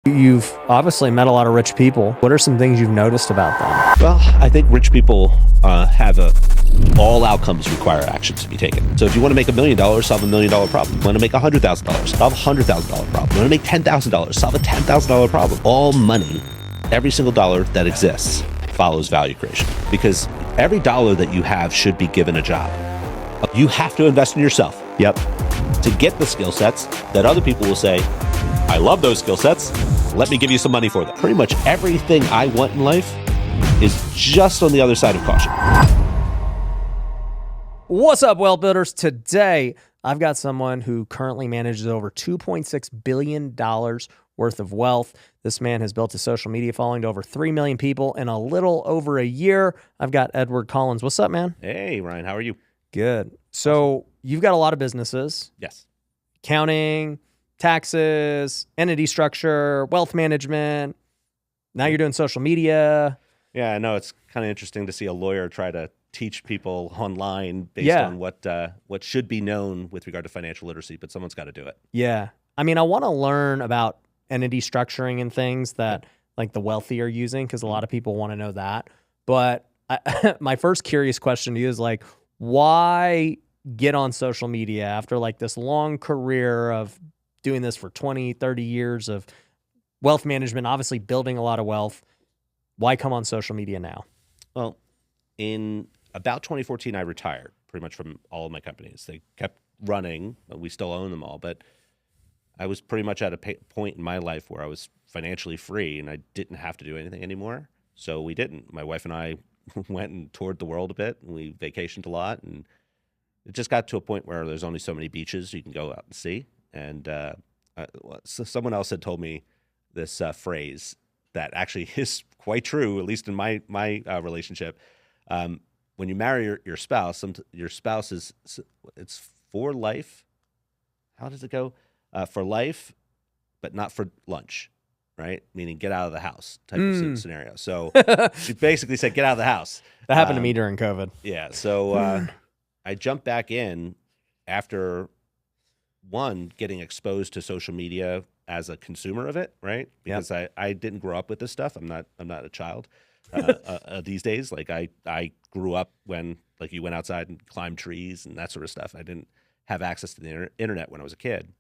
You've obviously met a lot of rich people. What are some things you've noticed about them? Well, I think rich people have all outcomes require action to be taken. So if you want to make $1 million, solve $1 million problem. You want to make $100,000, solve $100,000 problem. You want to make $10,000, solve a $10,000 problem. All money, every single dollar that exists follows value creation, because every dollar that you have should be given a job. You have to invest in yourself. Yep. To get the skill sets that other people will say, I love those skill sets. Let me give you some money for them. Pretty much everything I want in life is just on the other side of caution. What's up, wealth builders? Today, I've got someone who currently manages over $2.6 billion worth of wealth. This man has built a social media following to over 3 million people in a little over a year. I've got Edward Collins. What's up, man? Hey, Ryan, how are you? Good. So you've got a lot of businesses. Yes. Accounting, taxes, entity structure, wealth management. Now you're doing social media. Yeah, I know. It's kind of interesting to see a lawyer try to teach people online based on what should be known with regard to financial literacy, but someone's got to do it. Yeah. I mean, I want to learn about entity structuring and things that like the wealthy are using, because a lot of people want to know that. But my first curious question to you is like, why get on social media after like this long career of doing this for 20, 30 years of wealth management, obviously building a lot of wealth? Why come on social media now? Well, in about 2014, I retired pretty much from all of my companies. They kept running, but we still own them all. But I was pretty much at a point in my life where I was financially free and I didn't have to do anything anymore. So we didn't. My wife and I went and toured the world a bit, and we vacationed a lot. And it just got to a point where there's only so many beaches you can go out and see. And so someone else had told me this phrase that actually is quite true, at least in my relationship. When you marry your spouse, your spouse it's for life. How does it go? For life, but not for lunch, right? Meaning get out of the house type of scenario. So she basically said, get out of the house. That happened to me during COVID. Yeah. So I jumped back in after getting exposed to social media as a consumer of it, right? Because I didn't grow up with this stuff. I'm not a child these days. Like I grew up when like you went outside and climbed trees and that sort of stuff. I didn't have access to the internet when I was a kid.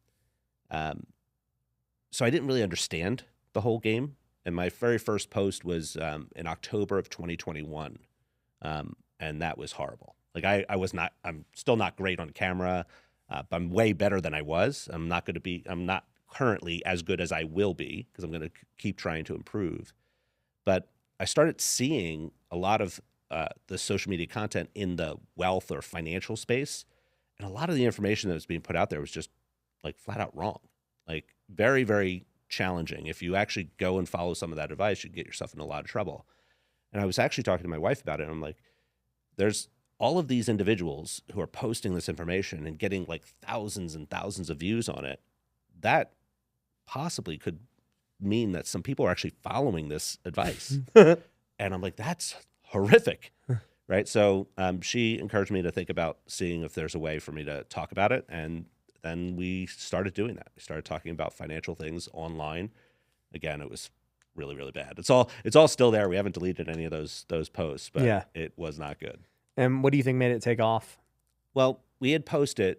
So I didn't really understand the whole game. And my very first post was in October of 2021. And that was horrible. Like I'm still not great on camera. But I'm way better than I was. I'm not currently as good as I will be, because I'm going to keep trying to improve. But I started seeing a lot of the social media content in the wealth or financial space. And a lot of the information that was being put out there was just like flat out wrong, like very, very challenging. If you actually go and follow some of that advice, you can get yourself in a lot of trouble. And I was actually talking to my wife about it. And I'm like, there's all of these individuals who are posting this information and getting like thousands and thousands of views on it. That possibly could mean that some people are actually following this advice. And I'm like, that's horrific, right? So she encouraged me to think about seeing if there's a way for me to talk about it. And then we started doing that. We started talking about financial things online. Again, it was really, really bad. It's all still there. We haven't deleted any of those posts, but it was not good. And what do you think made it take off? Well, we had posted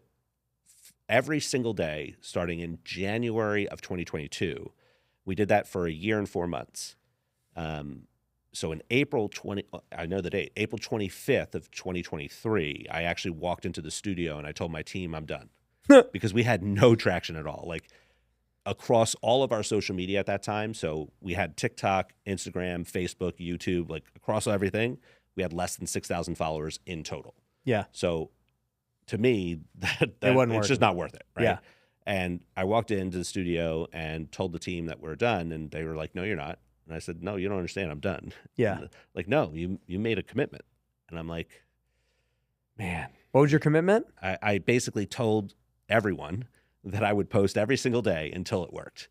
every single day starting in January of 2022. We did that for a year and 4 months. So in April 25th of 2023, I actually walked into the studio and I told my team I'm done because we had no traction at all. Like across all of our social media at that time. So we had TikTok, Instagram, Facebook, YouTube, like across everything. We had less than 6,000 followers in total. Yeah. So to me, it's just not worth it, right? Yeah. And I walked into the studio and told the team that we're done, and they were like, no, you're not. And I said, no, you don't understand. I'm done. Yeah. Like, no, you made a commitment. And I'm like, man. What was your commitment? I basically told everyone that I would post every single day until it worked.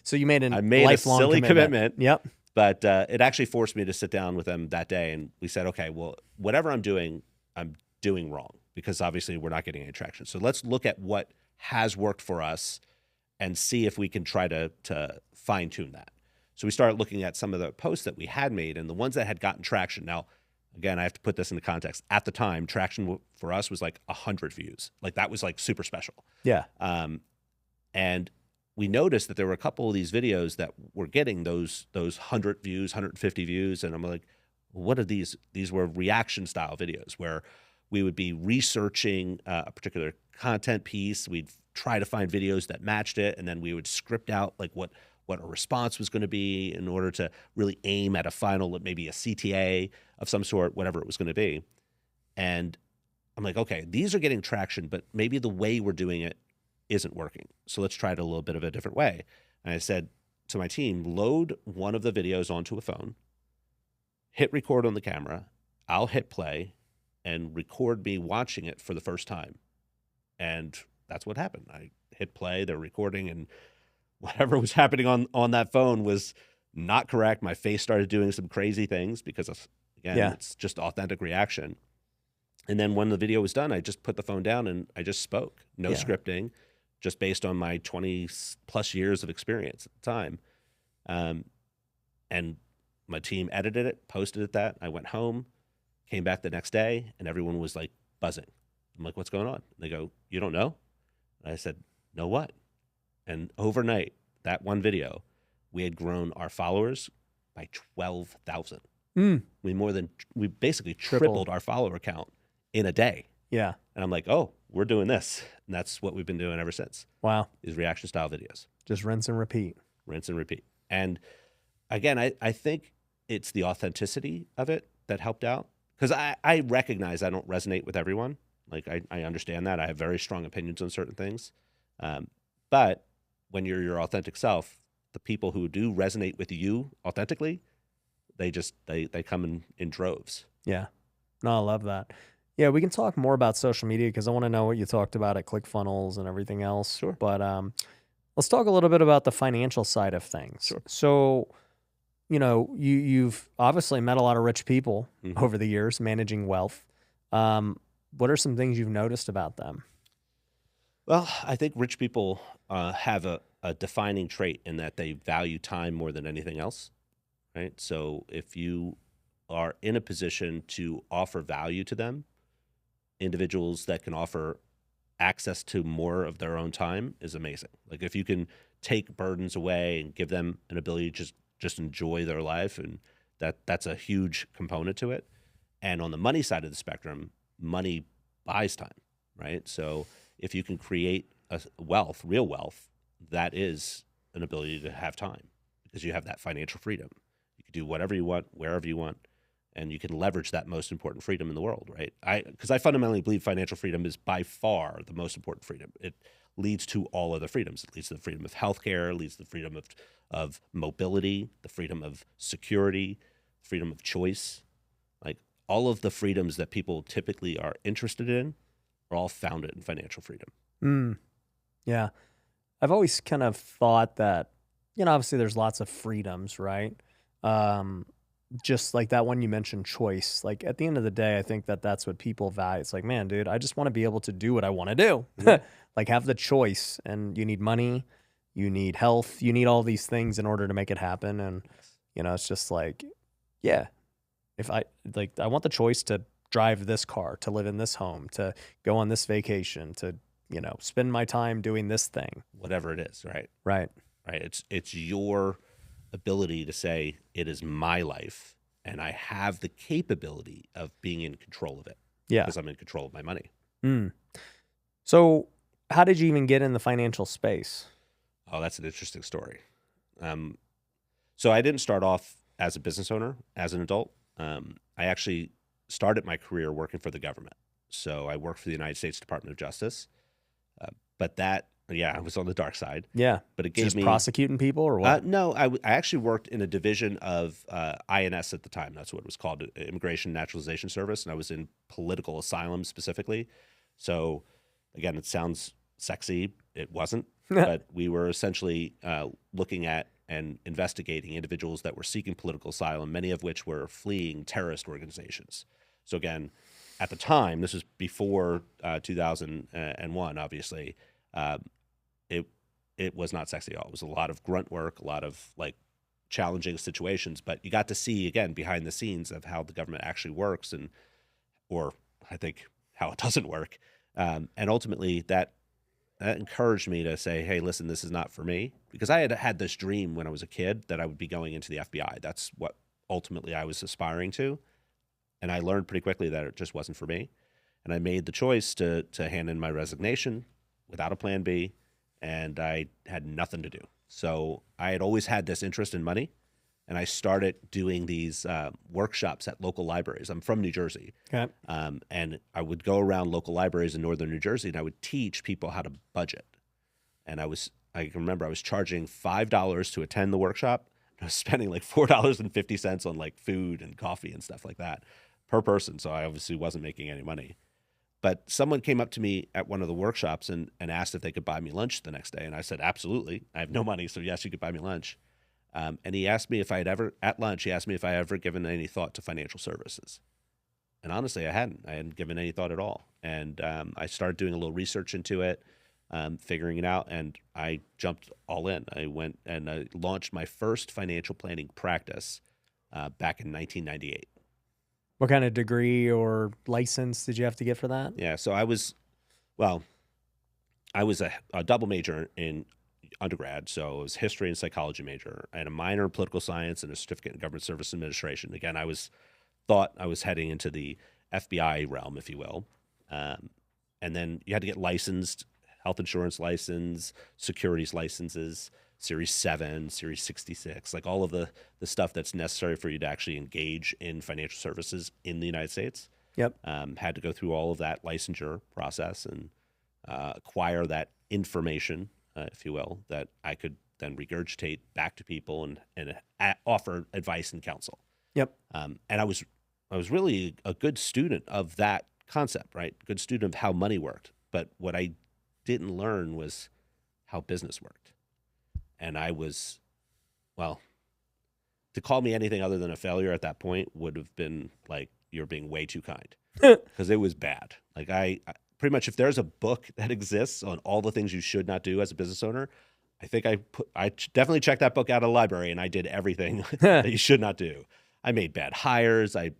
So you made I made lifelong a silly commitment. Yep. But it actually forced me to sit down with them that day, and we said, okay, well, whatever I'm doing wrong, because obviously we're not getting any traction. So let's look at what has worked for us and see if we can try to fine tune that. So we started looking at some of the posts that we had made and the ones that had gotten traction. Now, again, I have to put this into context. At the time, traction for us was like 100 views. Like that was like super special. Yeah. And we noticed that there were a couple of these videos that were getting those 100 views, 150 views. And I'm like, what are these? These were reaction style videos where we would be researching a particular content piece. We'd try to find videos that matched it. And then we would script out like what a response was going to be in order to really aim at a final, maybe a CTA of some sort, whatever it was going to be. And I'm like, okay, these are getting traction, but maybe the way we're doing it isn't working. So let's try it a little bit of a different way. And I said to my team, load one of the videos onto a phone, hit record on the camera, I'll hit play, and record me watching it for the first time. And that's what happened. I hit play, they're recording, and whatever was happening on that phone was not correct. My face started doing some crazy things because of, again, it's just authentic reaction. And then when the video was done, I just put the phone down and I just spoke. No scripting, just based on my 20 plus years of experience at the time. And my team edited it, posted it that. I went home, came back the next day, and everyone was like buzzing. I'm like, what's going on? And they go, you don't know? And I said, no what? And overnight, that one video, we had grown our followers by 12,000. We basically tripled our follower count in a day. Yeah. And I'm like, oh, we're doing this. And that's what we've been doing ever since. Wow. Is reaction style videos. Just rinse and repeat. Rinse and repeat. And again, I think it's the authenticity of it that helped out. Because I recognize I don't resonate with everyone. Like, I understand that. I have very strong opinions on certain things. But when you're your authentic self, the people who do resonate with you authentically, they come in droves. Yeah. No, I love that. Yeah, we can talk more about social media because I want to know what you talked about at ClickFunnels and everything else. Sure. But let's talk a little bit about the financial side of things. Sure. So, you've obviously met a lot of rich people over the years managing wealth. What are some things you've noticed about them? Well, I think rich people have a defining trait in that they value time more than anything else, right? So if you are in a position to offer value to them, individuals that can offer access to more of their own time is amazing. Like if you can take burdens away and give them an ability to just enjoy their life, and that's a huge component to it. And on the money side of the spectrum, money buys time, right? So if you can create real wealth, that is an ability to have time because you have that financial freedom. You can do whatever you want, wherever you want, and you can leverage that most important freedom in the world, right? Because I fundamentally believe financial freedom is by far the most important freedom. It leads to all other freedoms. It leads to the freedom of healthcare, leads to the freedom of mobility, the freedom of security, freedom of choice. Like all of the freedoms that people typically are interested in are all founded in financial freedom. Yeah. I've always kind of thought that, obviously there's lots of freedoms, right? Just like that one you mentioned, choice. Like at the end of the day, I think that's what people value. It's like, man, dude, I just want to be able to do what I want to do. Like have the choice, and you need money, you need health, you need all these things in order to make it happen. And, it's just like, yeah, if I want the choice to drive this car, to live in this home, to go on this vacation, to, spend my time doing this thing. Whatever it is, right? Right. Right. It's your ability to say it is my life and I have the capability of being in control of it. Yeah. Because I'm in control of my money. So how did you even get in the financial space? Oh, that's an interesting story. So I didn't start off as a business owner, as an adult. I actually started my career working for the government. So I worked for the United States Department of Justice. But that, I was on the dark side. Yeah. But it gave just me prosecuting people or what? No, I actually worked in a division of INS at the time. That's what it was called, Immigration Naturalization Service. And I was in political asylum specifically. So again, it sounds sexy. It wasn't. But we were essentially looking at and investigating individuals that were seeking political asylum, many of which were fleeing terrorist organizations. So again, at the time, this was before 2001, obviously, it was not sexy at all. It was a lot of grunt work, a lot of like challenging situations, but you got to see again behind the scenes of how the government actually works, and or I think how it doesn't work. And ultimately that encouraged me to say, hey, listen, this is not for me, because I had this dream when I was a kid that I would be going into the FBI. That's what ultimately I was aspiring to. And I learned pretty quickly that it just wasn't for me. And I made the choice to hand in my resignation without a plan B, and I had nothing to do. So I had always had this interest in money, and I started doing these workshops at local libraries. I'm from New Jersey. Okay. And I would go around local libraries in northern New Jersey, and I would teach people how to budget. And I can remember I was charging $5 to attend the workshop. I was spending like $4.50 on like food and coffee and stuff like that per person. So I obviously wasn't making any money. But someone came up to me at one of the workshops and asked if they could buy me lunch the next day. And I said, absolutely. I have no money, so yes, you could buy me lunch. And he asked me if I had ever, at lunch, he asked me if I ever given any thought to financial services. And honestly, I hadn't given any thought at all. And I started doing a little research into it, figuring it out, and I jumped all in. I went and I launched my first financial planning practice back in 1998. What kind of degree or license did you have to get for that? Yeah, so I was a double major in undergrad, so it was history and psychology major. I had a minor in political science and a certificate in government service administration. Again, thought I was heading into the FBI realm, if you will. And then you had to get licensed, health insurance license, securities licenses, Series 7, Series 66, like all of the stuff that's necessary for you to actually engage in financial services in the United States. Yep. Had to go through all of that licensure process and acquire that information, if you will, that I could then regurgitate back to people and offer advice and counsel. Yep. And I was really a good student of that concept, right? Good student of how money worked. But what I didn't learn was how business worked. And I was, well, to call me anything other than a failure at that point would have been like, you're being way too kind, because it was bad. Like I pretty much, if there's a book that exists on all the things you should not do as a business owner, I think I definitely checked that book out of the library, and I did everything that you should not do. I made bad hires. I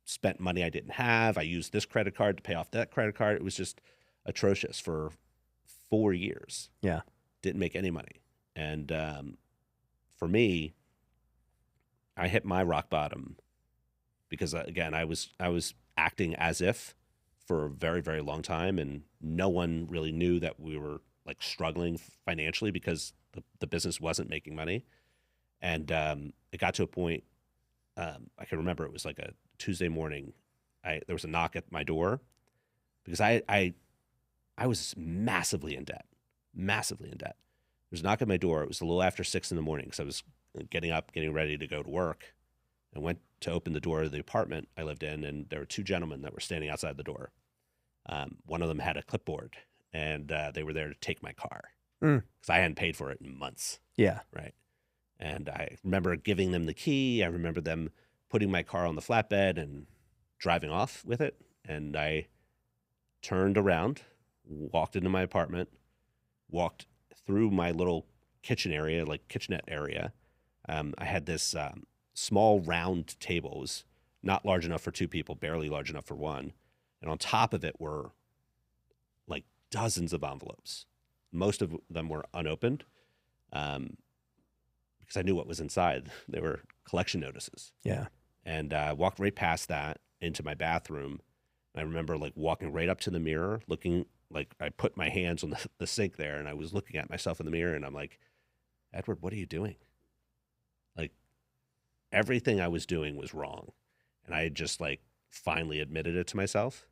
spent money I didn't have. I used this credit card to pay off that credit card. It was just atrocious for 4 years. Yeah. Didn't make any money. And for me, I hit my rock bottom because, again, I was acting as if for a very, very long time, and no one really knew that we were like struggling financially because the business wasn't making money. And it got to a point, I can remember it was like a Tuesday morning. There was a knock at my door because I was massively in debt. There was a knock at my door. It was a little after 6 in the morning because I was getting up, getting ready to go to work. I went to open the door of the apartment I lived in, and there were two gentlemen that were standing outside the door. One of them had a clipboard, and they were there to take my car because I hadn't paid for it in months. Yeah. Right. And I remember giving them the key. I remember them putting my car on the flatbed and driving off with it. And I turned around, walked into my apartment, walked through my little kitchen area, like kitchenette area. I had this small round table. It was not large enough for two people, barely large enough for one. And on top of it were like dozens of envelopes. Most of them were unopened because I knew what was inside. They were collection notices. Yeah. And I walked right past that into my bathroom. And I remember like walking right up to the mirror, looking, like I put my hands on the sink there, and I was looking at myself in the mirror, and I'm like, Edward, what are you doing? Like everything I was doing was wrong. And I had just like finally admitted it to myself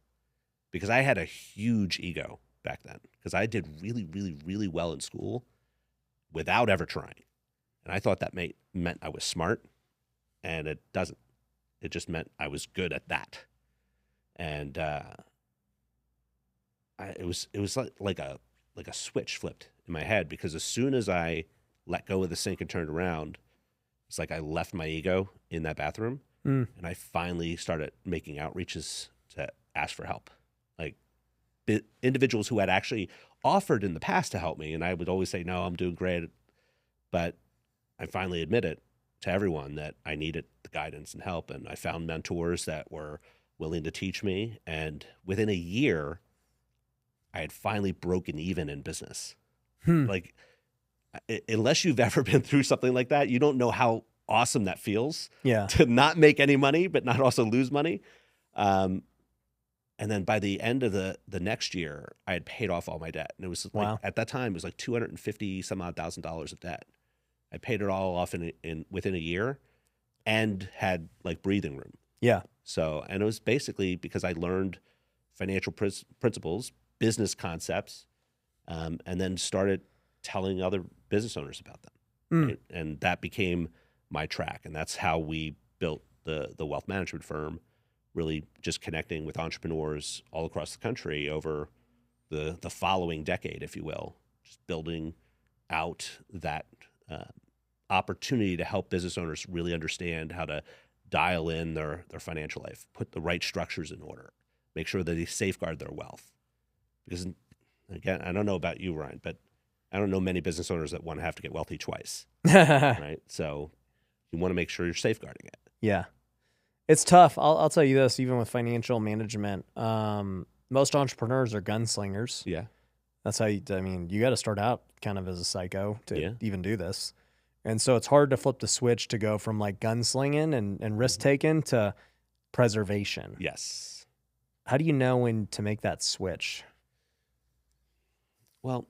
because I had a huge ego back then because I did really, really, really well in school without ever trying. And I thought that meant I was smart, and it doesn't. It just meant I was good at that. And it was like a switch flipped in my head because as soon as I let go of the sink and turned around, it's like I left my ego in that bathroom, and I finally started making outreaches to ask for help. Like individuals who had actually offered in the past to help me, and I would always say, no, I'm doing great. But I finally admitted to everyone that I needed the guidance and help, and I found mentors that were willing to teach me. And within a year, I had finally broken even in business. Like, unless you've ever been through something like that, you don't know how awesome that feels. Yeah. To not make any money, but not also lose money. And then by the end of the next year, I had paid off all my debt. And it was like, at that time, it was like $250 some odd thousand of debt. I paid it all off in within a year and had like breathing room. Yeah. So, and it was basically because I learned financial principles, business concepts, and then started telling other business owners about them. Right? And that became my track. And that's how we built the wealth management firm, really just connecting with entrepreneurs all across the country over the following decade, if you will, just building out that opportunity to help business owners really understand how to dial in their financial life, put the right structures in order, make sure that they safeguard their wealth. Because, again, I don't know about you, Ryan, but I don't know many business owners that want to have to get wealthy twice, right? So you want to make sure you're safeguarding it. Yeah. It's tough. I'll tell you this, even with financial management, most entrepreneurs are gunslingers. Yeah. That's how you got to start out kind of as a psycho to even do this. And so it's hard to flip the switch to go from like gunslinging and risk taking to preservation. Yes. How do you know when to make that switch? Well,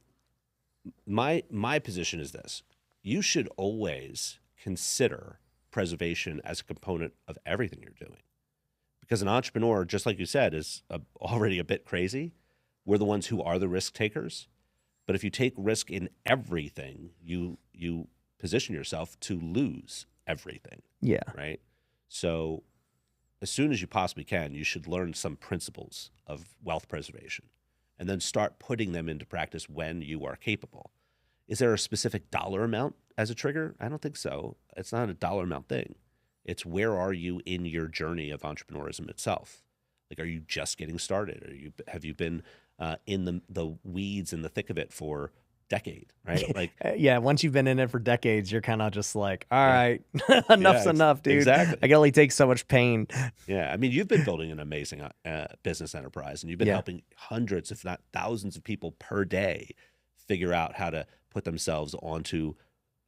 my position is this. You should always consider preservation as a component of everything you're doing. Because an entrepreneur, just like you said, is already a bit crazy. We're the ones who are the risk takers. But if you take risk in everything, you position yourself to lose everything. Yeah. Right? So as soon as you possibly can, you should learn some principles of wealth preservation and then start putting them into practice when you are capable. Is there a specific dollar amount as a trigger? I don't think so. It's not a dollar amount thing. It's where are you in your journey of entrepreneurism itself? Like, are you just getting started? Have you been in the weeds and the thick of it for decade, right? Like, yeah, once you've been in it for decades, you're kind of just like, all right, enough's enough, dude. Exactly. I can only take so much pain. Yeah, I mean, you've been building an amazing business enterprise, and you've been helping hundreds, if not thousands of people per day figure out how to put themselves onto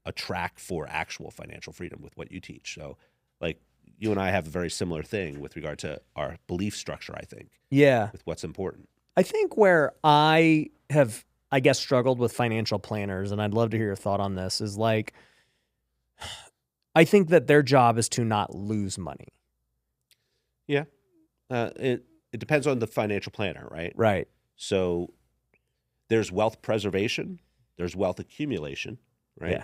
a track for actual financial freedom with what you teach. So, like, you and I have a very similar thing with regard to our belief structure, I think. Yeah. With what's important. I think where I have, I guess, struggled with financial planners, and I'd love to hear your thought on this, is like, I think that their job is to not lose money. Yeah. It depends on the financial planner, right? Right. So there's wealth preservation, there's wealth accumulation, right? Yeah.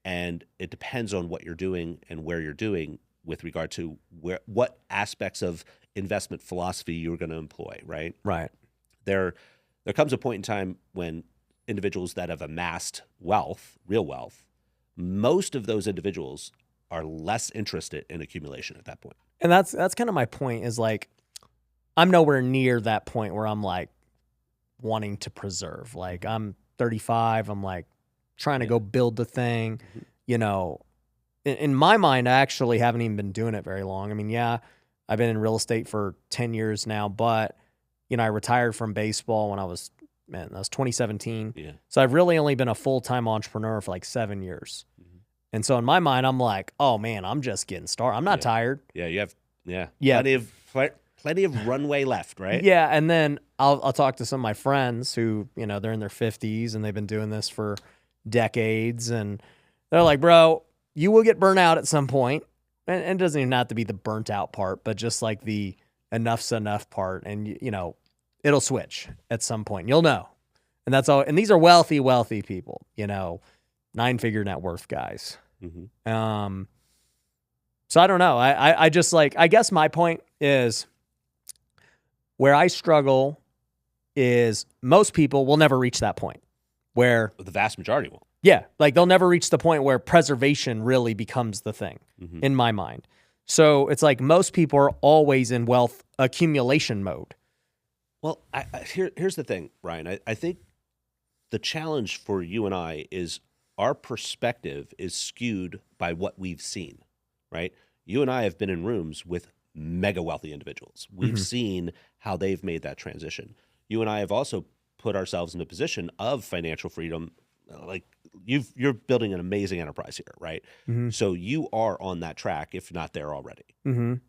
And it depends on what you're doing and where you're doing with regard to what aspects of investment philosophy you're going to employ, right? Right. There comes a point in time when individuals that have amassed wealth, real wealth, most of those individuals are less interested in accumulation at that point. And that's kind of my point, is like, I'm nowhere near that point where I'm like wanting to preserve. Like, I'm 35, I'm like trying to go build the thing. Mm-hmm. You know, in my mind, I actually haven't even been doing it very long. I mean, yeah, I've been in real estate for 10 years now, but you know, I retired from baseball when that was 2017. Yeah. So I've really only been a full-time entrepreneur for like 7 years. Mm-hmm. And so in my mind, I'm like, oh man, I'm just getting started. I'm not tired. Yeah, you have plenty of runway left, right? Yeah, and then I'll talk to some of my friends who, you know, they're in their 50s and they've been doing this for decades, and they're like, bro, you will get burnt out at some point. And it doesn't even have to be the burnt out part, but just like the enough's enough part. And, you know, it'll switch at some point. You'll know. And that's all. And these are wealthy people, you know, 9-figure net worth guys. Mm-hmm. So I don't know. I just like, I guess my point is, where I struggle is most people will never reach that point where The vast majority won't. Yeah, like they'll never reach the point where preservation really becomes the thing in my mind. So it's like most people are always in wealth accumulation mode. Well, here's the thing, Ryan. I think the challenge for you and I is our perspective is skewed by what we've seen, right? You and I have been in rooms with mega wealthy individuals. We've seen how they've made that transition. You and I have also put ourselves in a position of financial freedom. Like you're building an amazing enterprise here, right? So you are on that track, if not there already.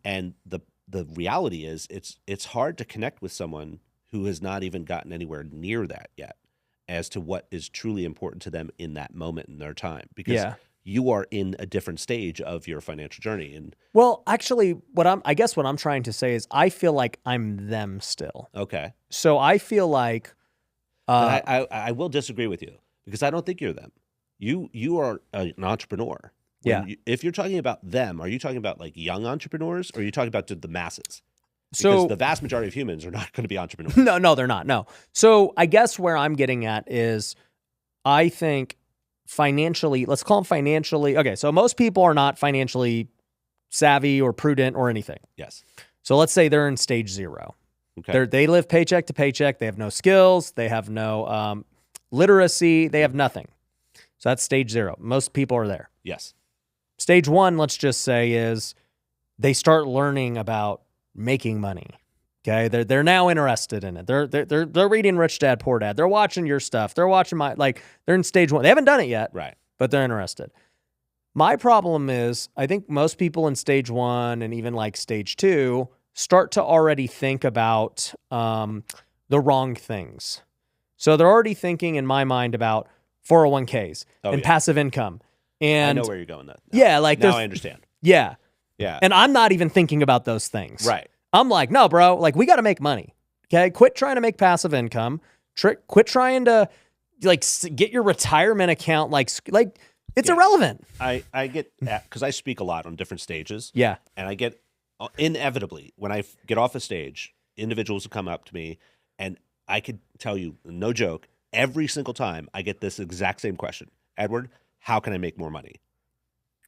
And the reality is it's hard to connect with someone who has not even gotten anywhere near that yet as to what is truly important to them in that moment in their time, because you are in a different stage of your financial journey. And well, actually, I guess what I'm trying to say is I feel like I'm them still. okay, So I feel like but I will disagree with you, because I don't think you're them. You are an entrepreneur. If you're talking about them, are you talking about like young entrepreneurs, or are you talking about the masses? Because so the vast majority of humans are not going to be entrepreneurs. no, they're not. No. So I guess where I'm getting at is I think financially, let's call them financially. Okay. So most people are not financially savvy or prudent or anything. Yes. So let's say they're in stage 0. Okay. They live paycheck to paycheck. They have no skills. They have no literacy. They have nothing. So that's stage 0. Most people are there. Yes. Stage 1, let's just say, is they start learning about making money. Okay, they're now interested in it. They're reading Rich Dad Poor Dad. They're watching your stuff. They're watching they're in stage 1. They haven't done it yet, Right? but they're interested. My problem is I think most people in stage 1 and even like stage 2 start to already think about the wrong things. So they're already thinking in my mind about 401ks and passive income. And I know where you're going. That yeah, like now I understand. Yeah. Yeah. And I'm not even thinking about those things. Right. I'm like, no, bro, like we got to make money. Okay. Quit trying to make passive income. Quit trying to get your retirement account. Like it's irrelevant. I get that because I speak a lot on different stages. Yeah. And I get inevitably when I get off a stage, individuals will come up to me, and I could tell you, no joke, every single time I get this exact same question. Edward, how can I make more money?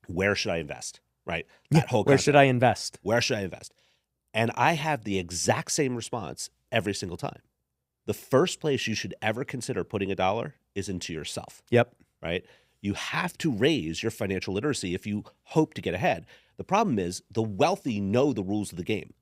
Where should I invest? Right? That whole concept. Where should I invest? Where should I invest? And I have the exact same response every single time. The first place you should ever consider putting $1 is into yourself. Yep. Right? You have to raise your financial literacy if you hope to get ahead. The problem is the wealthy know the rules of the game.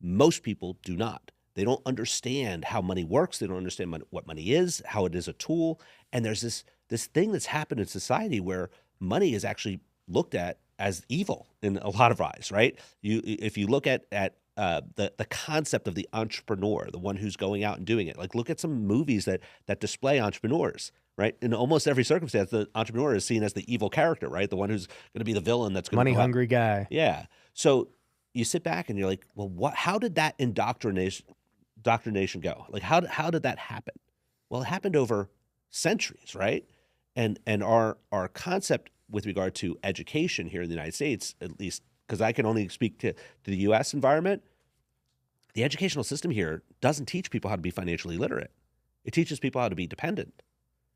Most people do not. They don't understand how money works. They don't understand what money is, how it is a tool. And there's this thing that's happened in society where money is actually looked at as evil in a lot of eyes, right? If you look at the concept of the entrepreneur, the one who's going out and doing it, like look at some movies that display entrepreneurs, right? In almost every circumstance, the entrepreneur is seen as the evil character, right? The one who's going to be the villain that's going to money hungry guy. Yeah. So you sit back and you're like, well, how did that indoctrination go? Like how did that happen? Well, it happened over centuries, right? And our concept with regard to education here in the United States, at least because I can only speak to the U.S. environment, the educational system here doesn't teach people how to be financially literate. It teaches people how to be dependent,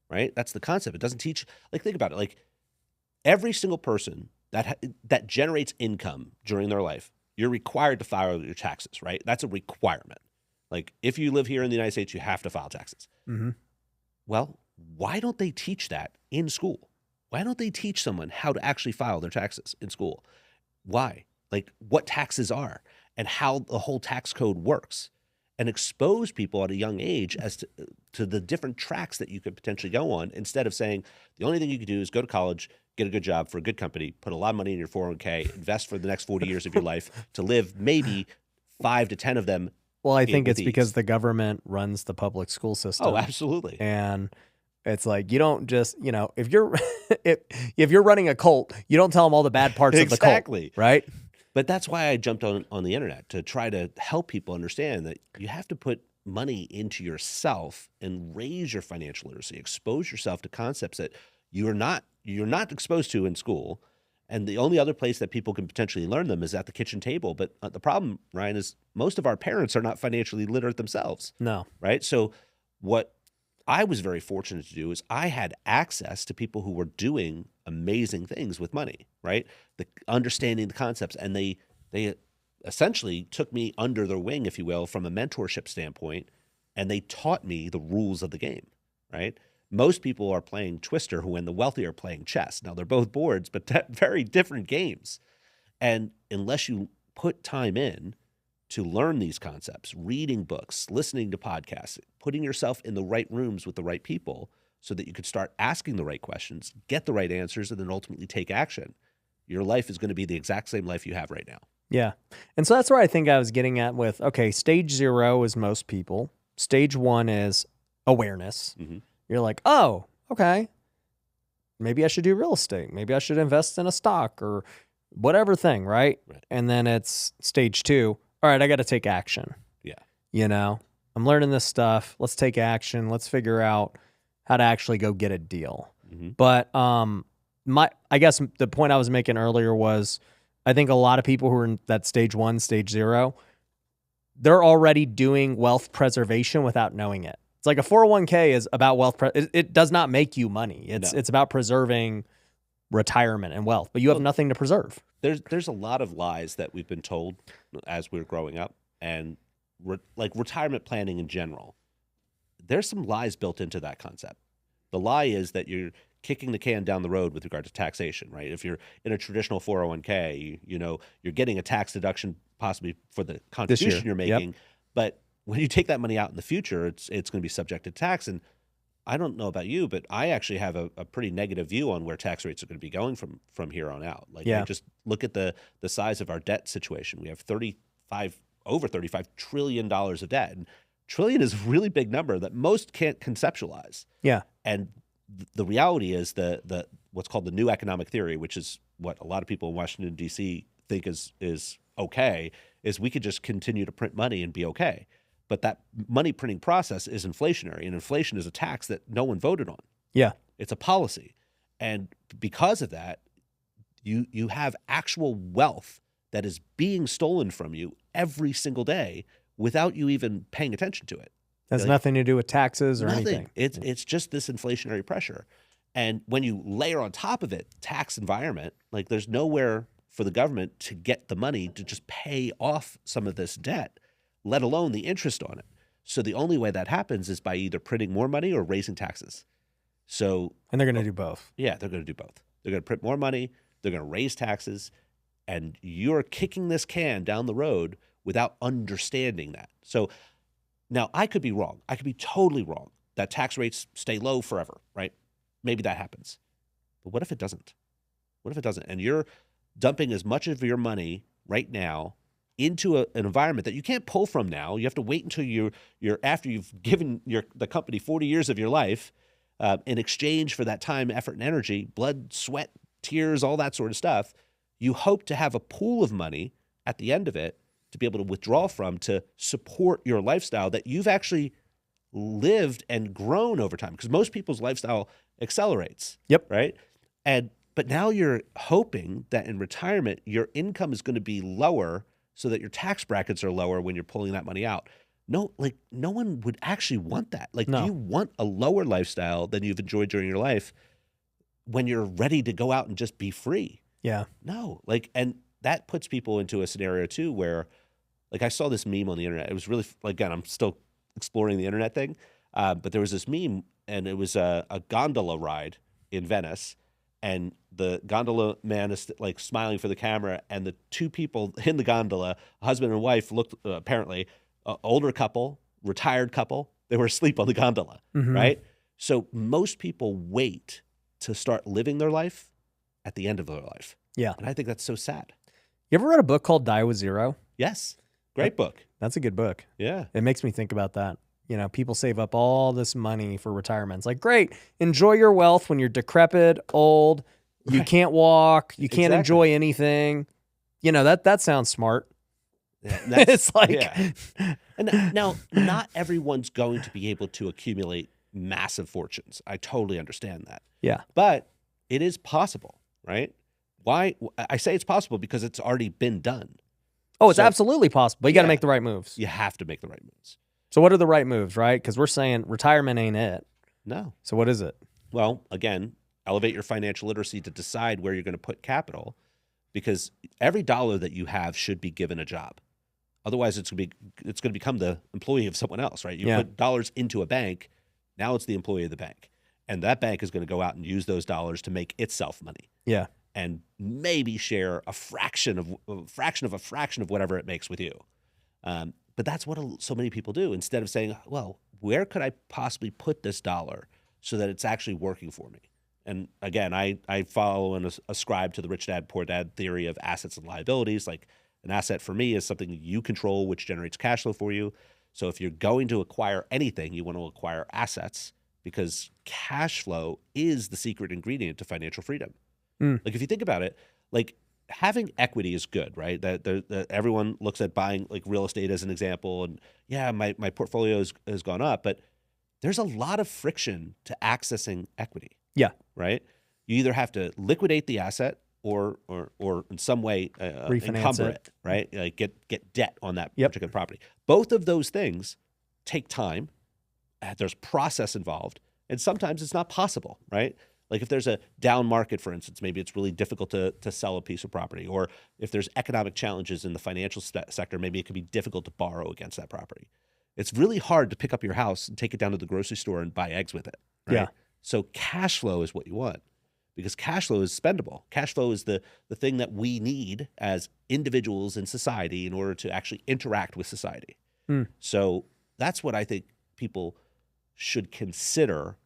right? That's the concept. It doesn't teach, like, think about it. Like every single person that generates income during their life, you're required to file your taxes, right? That's a requirement. Like if you live here in the United States, you have to file taxes. Mm-hmm. Well, why don't they teach that in school? Why don't they teach someone how to actually file their taxes in school? Why? Like what taxes are and how the whole tax code works, and expose people at a young age as to the different tracks that you could potentially go on, instead of saying the only thing you could do is go to college, get a good job for a good company, put a lot of money in your 401k, invest for the next 40 years of your life to live maybe 5 to 10 of them. Well, I think it's because the government runs the public school system. Oh, absolutely. And it's like you don't just, if you're if you're running a cult, you don't tell them all the bad parts of the cult. Exactly. Right? But that's why I jumped on the internet, to try to help people understand that you have to put money into yourself and raise your financial literacy, expose yourself to concepts that you're not exposed to in school. And the only other place that people can potentially learn them is at the kitchen table. But the problem, Ryan, is most of our parents are not financially literate themselves. No. Right? So what I was very fortunate to do is I had access to people who were doing amazing things with money, right? Understanding the concepts. And they essentially took me under their wing, if you will, from a mentorship standpoint. And they taught me the rules of the game, right? Most people are playing Twister when the wealthy are playing chess. Now, they're both boards, but very different games. And unless you put time in to learn these concepts, reading books, listening to podcasts, putting yourself in the right rooms with the right people so that you could start asking the right questions, get the right answers, and then ultimately take action, your life is going to be the exact same life you have right now. Yeah. And so that's where I think I was getting at with, okay, stage 0 is most people. Stage 1 is awareness. Mm-hmm. You're like, oh, okay, maybe I should do real estate. Maybe I should invest in a stock or whatever thing, right? And then it's stage 2. All right, I got to take action. Yeah. You know, I'm learning this stuff. Let's take action. Let's figure out how to actually go get a deal. Mm-hmm. But I guess the point I was making earlier was, I think a lot of people who are in that stage 1, stage 0, they're already doing wealth preservation without knowing it. It's like a 401k is about wealth. It does not make you money. It's about preserving retirement and wealth, but you have nothing to preserve. There's a lot of lies that we've been told as we're growing up, and like retirement planning in general. There's some lies built into that concept. The lie is that you're kicking the can down the road with regard to taxation, right? If you're in a traditional 401k, you're getting a tax deduction possibly for the contribution you're making, but when you take that money out in the future, it's going to be subject to tax. And I don't know about you, but I actually have a pretty negative view on where tax rates are going to be going from here on out. Like, I just look at the size of our debt situation. We have over $35 trillion of debt. And trillion is a really big number that most can't conceptualize. Yeah. And the reality is the what's called the new economic theory, which is what a lot of people in Washington, D.C. think is okay, is we could just continue to print money and be okay. But that money printing process is inflationary, and inflation is a tax that no one voted on. Yeah. It's a policy. And because of that, you have actual wealth that is being stolen from you every single day without you even paying attention to it. Has nothing to do with taxes or anything. It's just this inflationary pressure. And when you layer on top of it tax environment, like there's nowhere for the government to get the money to just pay off some of this debt, let alone the interest on it. So the only way that happens is by either printing more money or raising taxes. And they're going to do both. Yeah, they're going to do both. They're going to print more money, they're going to raise taxes, and you're kicking this can down the road without understanding that. So now I could be wrong. I could be totally wrong that tax rates stay low forever, right? Maybe that happens. But what if it doesn't? What if it doesn't? And you're dumping as much of your money right now into an environment that you can't pull from now. You have to wait until you're after you've given the company 40 years of your life in exchange for that time, effort, and energy, blood, sweat, tears, all that sort of stuff. You hope to have a pool of money at the end of it to be able to withdraw from to support your lifestyle that you've actually lived and grown over time. Because most people's lifestyle accelerates. Yep. Right? But now you're hoping that in retirement, your income is going to be lower so that your tax brackets are lower when you're pulling that money out. No one would actually want that. Like, no. Do you want a lower lifestyle than you've enjoyed during your life when you're ready to go out and just be free? Yeah. No. And that puts people into a scenario too where, like, I saw this meme on the internet. It was really, again, I'm still exploring the internet thing, but there was this meme, and it was a gondola ride in Venice, and the gondola man is like smiling for the camera, and the two people in the gondola, husband and wife, looked apparently older couple, retired couple. They were asleep on the gondola, right? So most people wait to start living their life at the end of their life. Yeah. And I think that's so sad. You ever read a book called Die With Zero? Yes. Great book. That's a good book. Yeah. It makes me think about that. People save up all this money for retirement. It's like, great, enjoy your wealth when you're decrepit, old, you can't walk, you can't enjoy anything. That sounds smart. Yeah, it's like, And now, not everyone's going to be able to accumulate massive fortunes. I totally understand that. Yeah. But it is possible, right? Why? I say it's possible because it's already been done. Oh, it's absolutely possible. But you got to make the right moves. You have to make the right moves. So what are the right moves, right? Because we're saying retirement ain't it. No. So what is it? Well, again, elevate your financial literacy to decide where you're going to put capital, because every dollar that you have should be given a job. Otherwise, it's going to become the employee of someone else, right? You put dollars into a bank, now it's the employee of the bank. And that bank is going to go out and use those dollars to make itself money. Yeah. And maybe share a fraction of whatever it makes with you. But that's what so many people do. Instead of saying, well, where could I possibly put this dollar so that it's actually working for me? And again, I follow and ascribe to the rich dad, poor dad theory of assets and liabilities. Like an asset for me is something you control, which generates cash flow for you. So if you're going to acquire anything, you want to acquire assets, because cash flow is the secret ingredient to financial freedom. Like if you think about it, like having equity is good, right? That everyone looks at buying like real estate as an example, and yeah, my portfolio has gone up, but there's a lot of friction to accessing equity. Yeah. Right. You either have to liquidate the asset or in some way encumber it, right? Like get debt on that particular property. Both of those things take time. There's process involved, and sometimes it's not possible, right? Like if there's a down market, for instance, maybe it's really difficult to sell a piece of property. Or if there's economic challenges in the financial sector, maybe it can be difficult to borrow against that property. It's really hard to pick up your house and take it down to the grocery store and buy eggs with it. Right? Yeah. So cash flow is what you want, because cash flow is spendable. Cash flow is the thing that we need as individuals in society in order to actually interact with society. So that's what I think people should consider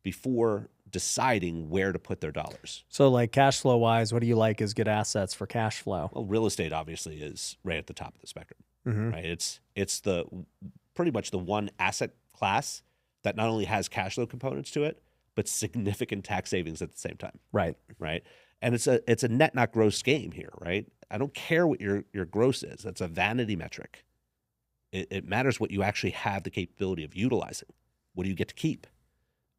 before deciding where to put their dollars. So like cash flow wise, what do you like as good assets for cash flow? Well, real estate obviously is right at the top of the spectrum, right? It's the pretty much the one asset class that not only has cash flow components to it, but significant tax savings at the same time. Right. Right. And it's a net not gross game here, right? I don't care what your gross is. That's a vanity metric. It matters what you actually have the capability of utilizing. What do you get to keep?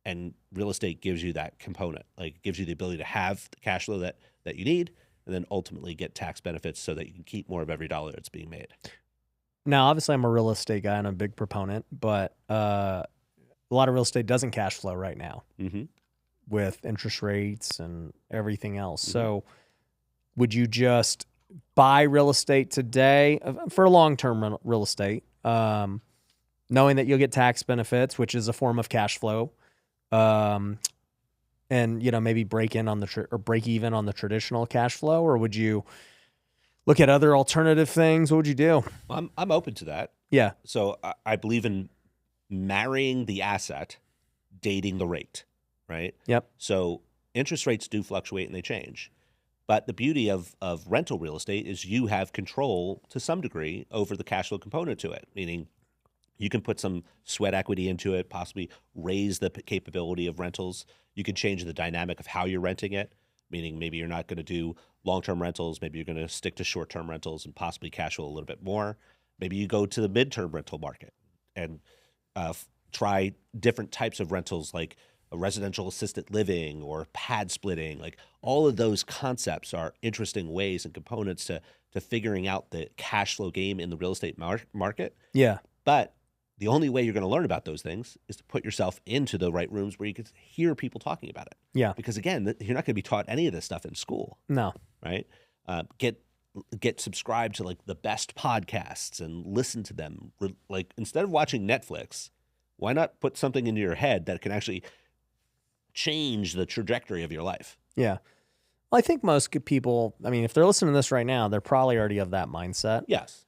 And real estate gives you that component. Like it gives you the ability to have the cash flow that you need, and then ultimately get tax benefits so that you can keep more of every dollar that's being made. Now, obviously, I'm a real estate guy and I'm a big proponent, but a lot of real estate doesn't cash flow right now with interest rates and everything else. So would you just buy real estate today for long-term real estate, knowing that you'll get tax benefits, which is a form of cash flow, and maybe break even on the traditional cash flow? Or would you look at other alternative things? What would you do? I'm open to that. Yeah. So I believe in marrying the asset, dating the rate, right? Yep. So interest rates do fluctuate and they change. But the beauty of rental real estate is you have control to some degree over the cash flow component to it, meaning you can put some sweat equity into it, possibly raise the capability of rentals. You can change the dynamic of how you're renting it, meaning maybe you're not going to do long-term rentals. Maybe you're going to stick to short-term rentals and possibly cash flow a little bit more. Maybe you go to the mid-term rental market and try different types of rentals like a residential assisted living or pad splitting. Like all of those concepts are interesting ways and components to figuring out the cash flow game in the real estate market. Yeah. But the only way you're going to learn about those things is to put yourself into the right rooms where you can hear people talking about it. Yeah. Because again, you're not going to be taught any of this stuff in school. No. Right? Get subscribed to like the best podcasts and listen to them. Like instead of watching Netflix, why not put something into your head that can actually change the trajectory of your life? Yeah. Well, I think most good people, I mean, if they're listening to this right now, they're probably already of that mindset. Yes.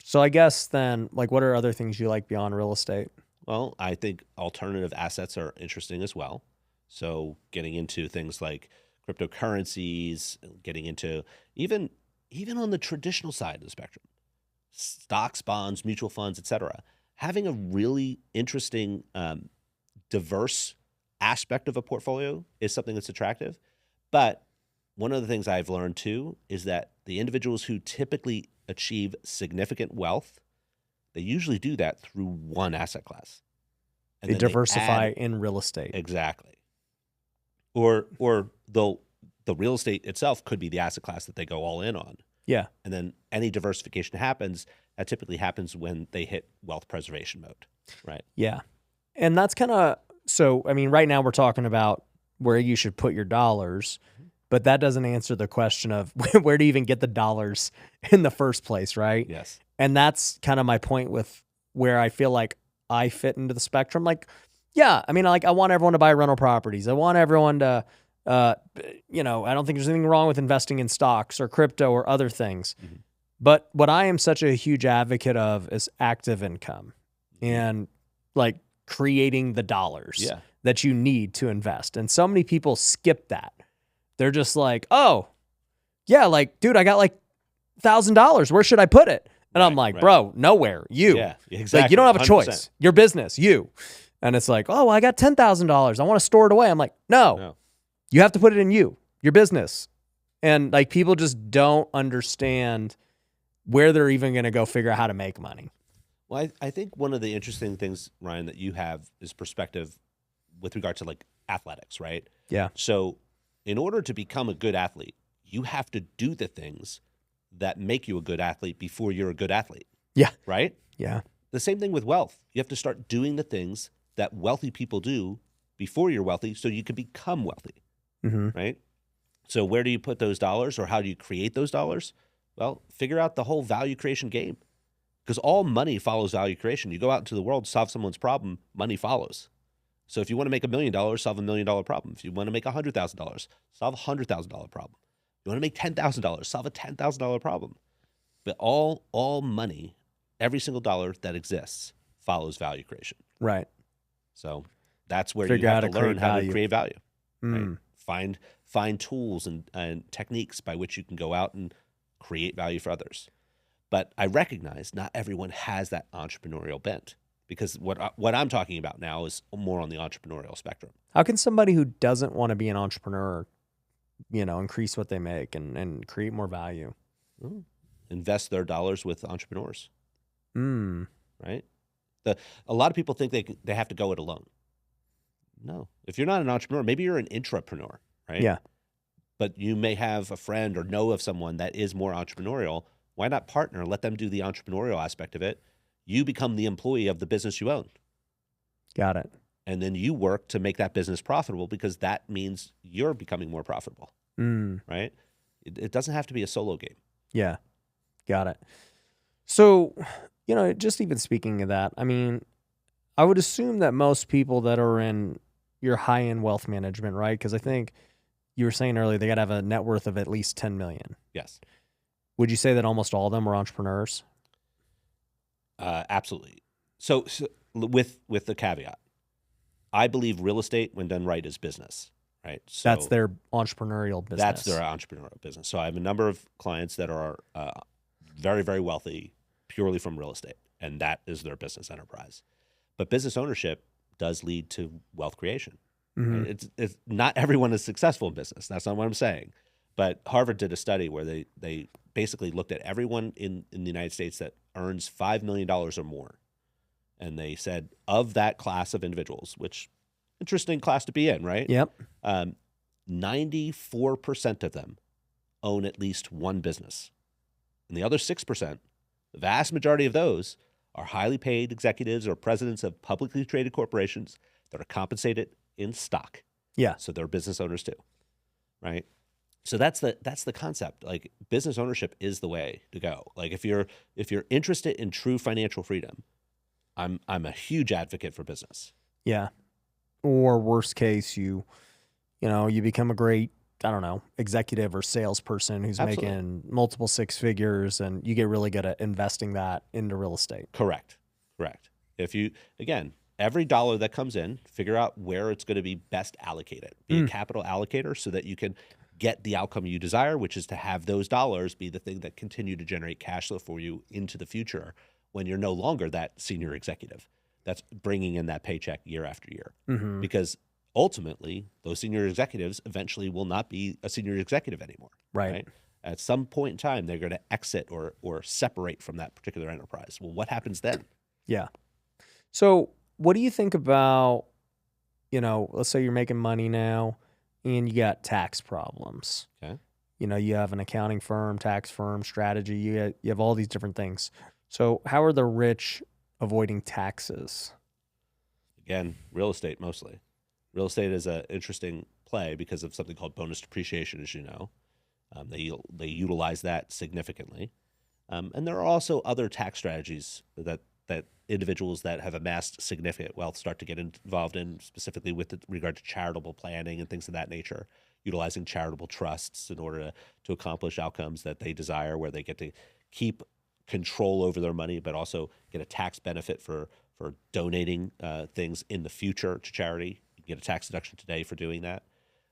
So I guess then, like, what are other things you like beyond real estate? Well, I think alternative assets are interesting as well. So getting into things like cryptocurrencies, getting into even on the traditional side of the spectrum, stocks, bonds, mutual funds, etc. Having a really interesting, diverse aspect of a portfolio is something that's attractive. But one of the things I've learned too is that the individuals who typically achieve significant wealth, they usually do that through one asset class. And they diversify in real estate. Exactly. Or the real estate itself could be the asset class that they go all in on. Yeah. And then any diversification happens, that typically happens when they hit wealth preservation mode, right? Yeah. And that's kind of, so, I mean, right now we're talking about where you should put your dollars, but that doesn't answer the question of where do you even get the dollars in the first place, right? Yes. And that's kind of my point with where I feel like I fit into the spectrum. Like, Yeah, I mean, like I want everyone to buy rental properties. I want everyone to, I don't think there's anything wrong with investing in stocks or crypto or other things. Mm-hmm. But what I am such a huge advocate of is active income and like creating the dollars that you need to invest. And so many people skip that. They're just like, oh, yeah, like, dude, I got like $1,000. Where should I put it? And I'm like, bro, nowhere. You. Yeah, exactly. Like, you don't have a 100%. choice. Your business, you. And it's like, oh, well, I got $10,000. I want to store it away. I'm like, no. You have to put it in your business. And like people just don't understand where they're even going to go figure out how to make money. Well, I think one of the interesting things, Ryan, that you have is perspective with regard to like athletics, right? Yeah. So in order to become a good athlete, you have to do the things that make you a good athlete before you're a good athlete. Yeah. Right? Yeah. The same thing with wealth. You have to start doing the things that wealthy people do before you're wealthy so you can become wealthy. Mm-hmm. Right? So where do you put those dollars, or how do you create those dollars? Well, figure out the whole value creation game, because all money follows value creation. You go out into the world, solve someone's problem, money follows. So if you want to make $1 million, solve $1 million problem. If you want to make $100,000, solve a $100,000 problem. You want to make $10,000, solve a $10,000 problem. But all money, every single dollar that exists, follows value creation. Right. So that's where Figure you out have to to learn create how value. to create value. Mm. Right? Find tools and techniques by which you can go out and create value for others. But I recognize not everyone has that entrepreneurial bent, because what I'm talking about now is more on the entrepreneurial spectrum. How can somebody who doesn't want to be an entrepreneur, increase what they make and create more value? Invest their dollars with entrepreneurs. Right? A lot of people think they have to go it alone. No. If you're not an entrepreneur, maybe you're an intrapreneur, right? Yeah. But you may have a friend or know of someone that is more entrepreneurial. Why not partner? Let them do the entrepreneurial aspect of it. You become the employee of the business you own. Got it. And then you work to make that business profitable, because that means you're becoming more profitable, right? It doesn't have to be a solo game. Yeah. Got it. So, just even speaking of that, I mean, I would assume that most people that are in your high-end wealth management, right? Because I think you were saying earlier they got to have a net worth of at least 10 million. Yes. Would you say that almost all of them are entrepreneurs? Absolutely. So with the caveat, I believe real estate, when done right, is business, right? So that's their entrepreneurial business. That's their entrepreneurial business. So I have a number of clients that are very, very wealthy purely from real estate, and that is their business enterprise. But business ownership does lead to wealth creation. Mm-hmm. Right? It's not everyone is successful in business. That's not what I'm saying. But Harvard did a study where they basically looked at everyone in the United States that earns $5 million or more. And they said, of that class of individuals, which interesting class to be in, right? Yep. 94% of them own at least one business. And the other 6%, the vast majority of those, are highly paid executives or presidents of publicly traded corporations that are compensated in stock. Yeah. So they're business owners too, right? So that's the concept. Like, business ownership is the way to go. Like, if you're interested in true financial freedom, I'm a huge advocate for business. Yeah. Or worst case, you become a great, I don't know, executive or salesperson who's Absolutely. making multiple six figures, and you get really good at investing that into real estate. Correct. If you, again, every dollar that comes in, figure out where it's going to be best allocated. Be a capital allocator so that you can get the outcome you desire, which is to have those dollars be the thing that continue to generate cash flow for you into the future when you're no longer that senior executive that's bringing in that paycheck year after year. Mm-hmm. Because ultimately, those senior executives eventually will not be a senior executive anymore. Right. At some point in time, they're going to exit or separate from that particular enterprise. Well, what happens then? Yeah. So what do you think about, let's say you're making money now and you got tax problems. Okay. You have an accounting firm, tax firm, strategy. You have all these different things. So how are the rich avoiding taxes? Again, real estate mostly. Real estate is an interesting play because of something called bonus depreciation, as you know. They utilize that significantly. And there are also other tax strategies that that individuals that have amassed significant wealth start to get involved in, specifically with regard to charitable planning and things of that nature, utilizing charitable trusts in order to accomplish outcomes that they desire, where they get to keep control over their money, but also get a tax benefit for donating things in the future to charity. You get a tax deduction today for doing that.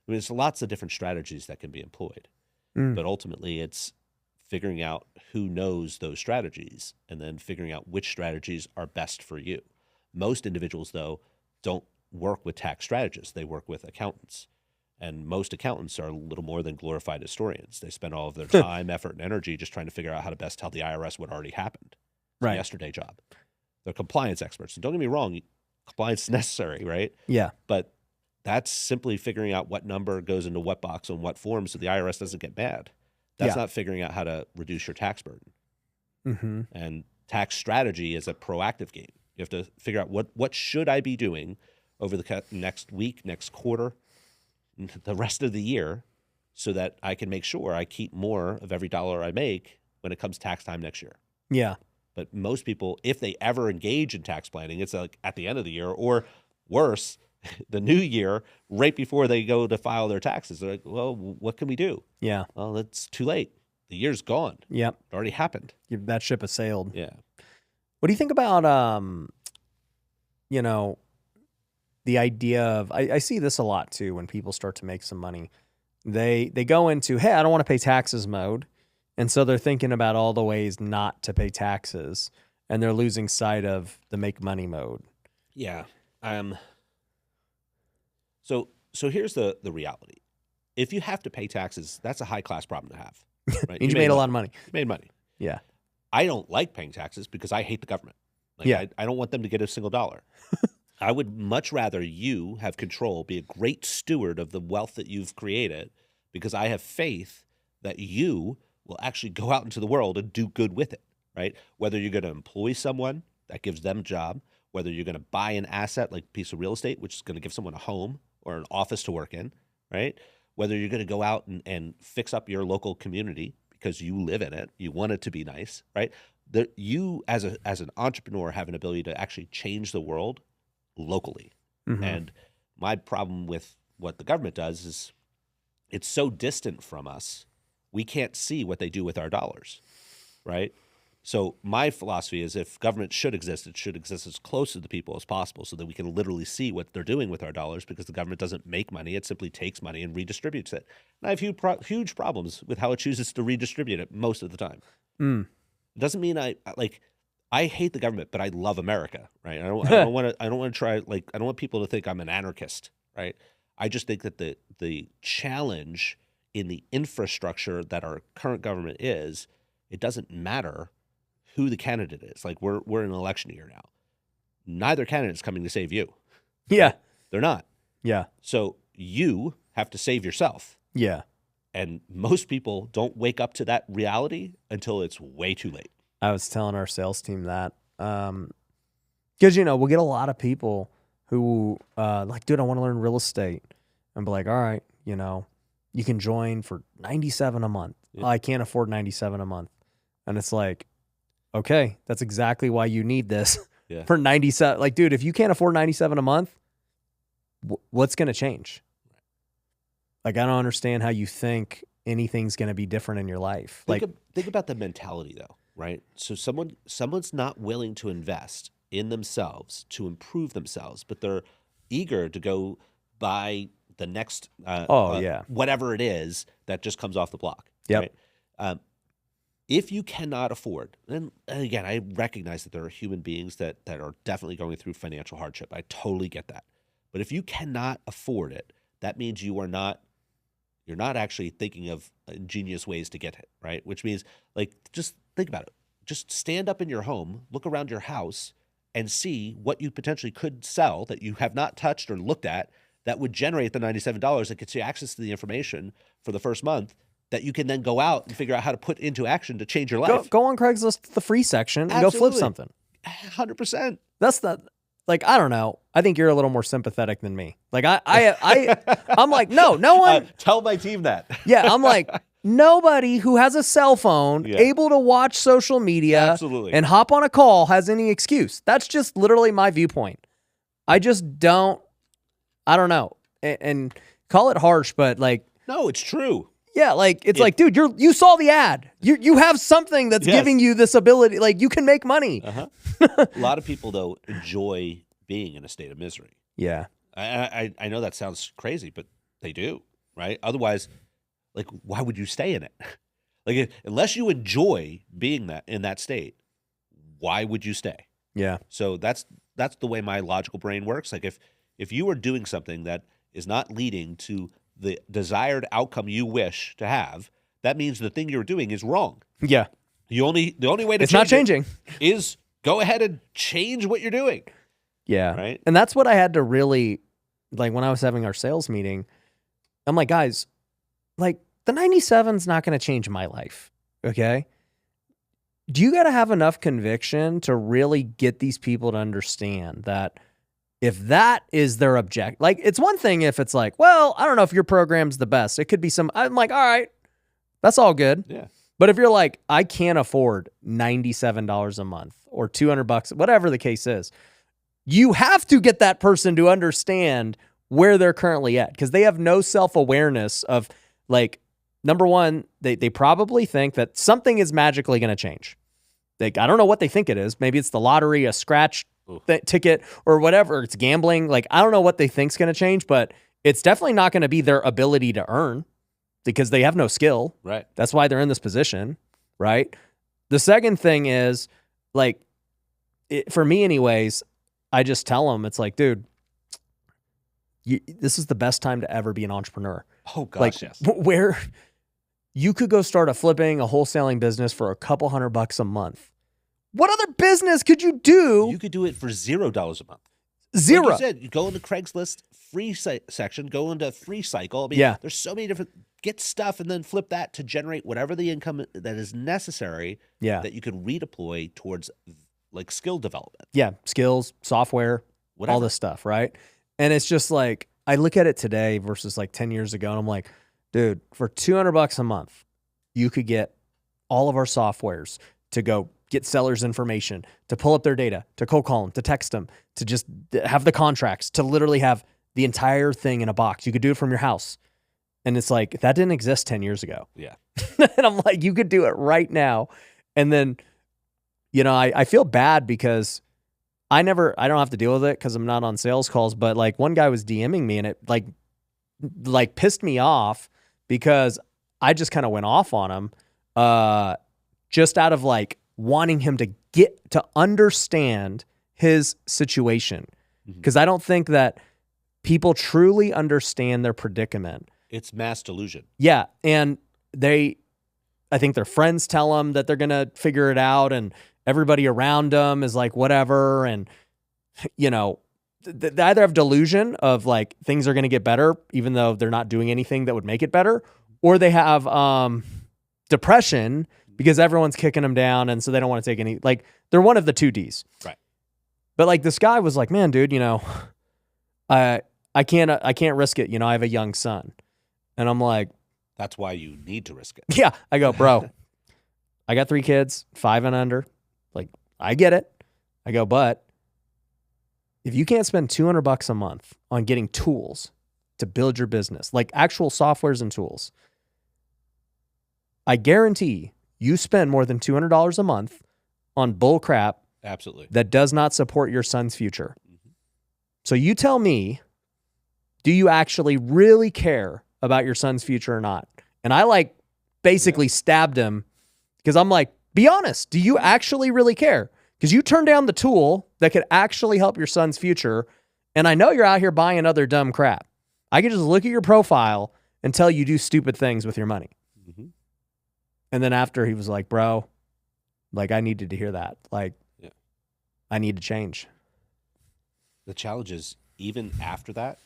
I mean, there's lots of different strategies that can be employed, but ultimately it's figuring out who knows those strategies and then figuring out which strategies are best for you. Most individuals, though, don't work with tax strategists. They work with accountants. And most accountants are a little more than glorified historians. They spend all of their time, effort, and energy just trying to figure out how to best tell the IRS what already happened. It's a yesterday job. They're compliance experts. And don't get me wrong, compliance is necessary, right? Yeah. But that's simply figuring out what number goes into what box on what form so the IRS doesn't get mad. That's not figuring out how to reduce your tax burden. And tax strategy is a proactive game. You have to figure out what should I be doing over the next week, next quarter, the rest of the year, so that I can make sure I keep more of every dollar I make when it comes tax time next year. Yeah. But most people, if they ever engage in tax planning, it's like at the end of the year, or worse, the new year, right before they go to file their taxes. They're like, well, what can we do? Yeah. Well, it's too late. The year's gone. Yep. It already happened. That ship has sailed. Yeah. What do you think about, the idea of, I see this a lot too when people start to make some money. They go into, hey, I don't want to pay taxes mode. And so they're thinking about all the ways not to pay taxes, and they're losing sight of the make money mode. Yeah. So here's the reality. If you have to pay taxes, that's a high class problem to have. Right? You made a lot of money. You made money. Yeah. I don't like paying taxes because I hate the government. I don't want them to get a single dollar. I would much rather you have control, be a great steward of the wealth that you've created, because I have faith that you will actually go out into the world and do good with it, right? Whether you're going to employ someone that gives them a job, whether you're going to buy an asset like a piece of real estate, which is going to give someone a home or an office to work in, right? Whether you're going to go out and fix up your local community because you live in it, you want it to be nice, right? You as an entrepreneur have an ability to actually change the world locally. And my problem with what the government does is it's so distant from us, we can't see what they do with our dollars, right? So my philosophy is, if government should exist, it should exist as close to the people as possible so that we can literally see what they're doing with our dollars, because the government doesn't make money. It simply takes money and redistributes it. And I have huge problems with how it chooses to redistribute it most of the time. It doesn't mean I hate the government, but I love America, right? I don't want people to think I'm an anarchist, right? I just think that the challenge in the infrastructure that our current government is, it doesn't matter who the candidate is. Like, we're in an election year now. Neither candidate is coming to save you. Yeah. They're not. Yeah. So you have to save yourself. Yeah. And most people don't wake up to that reality until it's way too late. I was telling our sales team that, because, we'll get a lot of people who like, dude, I want to learn real estate. And be like, all right, you can join for $97 a month. Yeah. I can't afford $97 a month. And it's like, okay, that's exactly why you need this for 97. Like, dude, if you can't afford $97 a month, what's going to change? Like, I don't understand how you think anything's going to be different in your life. Think about the mentality, though, right? So someone's not willing to invest in themselves to improve themselves, but they're eager to go buy the next whatever it is that just comes off the block. Yep. Right? If you cannot afford, and again, I recognize that there are human beings that are definitely going through financial hardship. I totally get that. But if you cannot afford it, that means you're not actually thinking of ingenious ways to get it, right? Which means, like, just think about it. Just stand up in your home, look around your house, and see what you potentially could sell that you have not touched or looked at that would generate the $97 that gets you access to the information for the first month that you can then go out and figure out how to put into action to change your life. Go on Craigslist, the free section, and go flip something. 100%. That's not, like, I don't know. I think you're a little more sympathetic than me. Like, I'm like, no one. Tell my team that. Yeah, I'm like, nobody who has a cell phone able to watch social media and hop on a call has any excuse. That's just literally my viewpoint. I just don't know. And call it harsh, but like, no, it's true. Yeah, like it's like, dude, you saw the ad. You have something that's giving you this ability. Like, you can make money. A lot of people though enjoy being in a state of misery. Yeah, I know that sounds crazy, but they do, right? Otherwise, like, why would you stay in it? Like, unless you enjoy being in that state, why would you stay? Yeah. So that's the way my logical brain works. Like, if you are doing something that is not leading to the desired outcome you wish to have, that means the thing you're doing is wrong. Yeah. The only way to it's not changing is go ahead and change what you're doing. Yeah. Right. And that's what I had to really, like, when I was having our sales meeting, I'm like, guys, like, the 97's not going to change my life. Okay. Do you got to have enough conviction to really get these people to understand that if that is their object, like, it's one thing if it's like, well, I don't know if your program's the best. It could be I'm like, all right, that's all good. Yeah. But if you're like, I can't afford $97 a month or $200, whatever the case is, you have to get that person to understand where they're currently at, because they have no self-awareness of, like, number one, they probably think that something is magically going to change. Like, I don't know what they think it is. Maybe it's the lottery, a scratch ticket, or whatever. It's gambling. Like, I don't know what they think's going to change, but it's definitely not going to be their ability to earn, because they have no skill. Right. That's why they're in this position. Right. The second thing is, like, for me anyways, I just tell them, it's like, dude, this is the best time to ever be an entrepreneur. Oh gosh, like, yes. Where you could go start a wholesaling business for a couple $100 a month. What other business could you do? You could do it for $0 a month. Zero. Like you said, you go into Craigslist free section, go into free cycle. I mean, there's so many different, get stuff and then flip that to generate whatever the income that is necessary that you can redeploy towards, like, skill development. Yeah, skills, software, all this stuff, right? And it's just like, I look at it today versus like 10 years ago, and I'm like, dude, for $200 a month, you could get all of our softwares to go get sellers information, to pull up their data, to cold call them, to text them, to just have the contracts, to literally have the entire thing in a box. You could do it from your house. And it's like, that didn't exist 10 years ago. Yeah. And I'm like, you could do it right now. And then, you know, I feel bad because I don't have to deal with it because I'm not on sales calls, but like, one guy was DMing me, and it like pissed me off because I just kind of went off on him, just out of like wanting him to get to understand his situation. Because I don't think that people truly understand their predicament. It's mass delusion. Yeah. And I think their friends tell them that they're going to figure it out, and everybody around them is like, whatever. And, you know, they either have delusion of like things are going to get better, even though they're not doing anything that would make it better, or they have depression because everyone's kicking them down, and so they don't want to take any, like, they're one of the two Ds. Right. But like, this guy was like, man, dude, you know, I can't risk it. You know, I have a young son. And I'm like, that's why you need to risk it. Yeah. I go, bro, I got 3 kids, 5 and under. Like, I get it. I go, but if you can't spend $200 a month on getting tools to build your business, like actual softwares and tools, I guarantee you spend more than $200 a month on bull crap. Absolutely. That does not support your son's future. So you tell me, do you actually really care about your son's future or not? And I like basically stabbed him because I'm like, be honest. Do you actually really care? Because you turned down the tool that could actually help your son's future. And I know you're out here buying other dumb crap. I can just look at your profile and tell you do stupid things with your money. And then after, he was like, bro, like, I needed to hear that. Like, I need to change. The challenge is, even after that,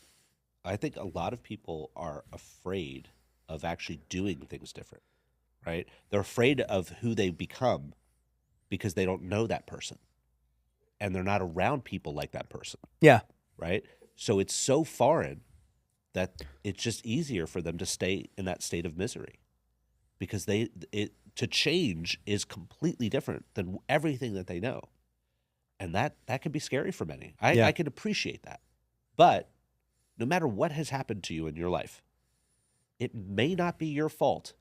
I think a lot of people are afraid of actually doing things different, right? They're afraid of who they become because they don't know that person, and they're not around people like that person. Yeah. Right? So it's so foreign that it's just easier for them to stay in that state of misery. because to change is completely different than everything that they know. And that can be scary for many. I can appreciate that. But no matter what has happened to you in your life, it may not be your fault,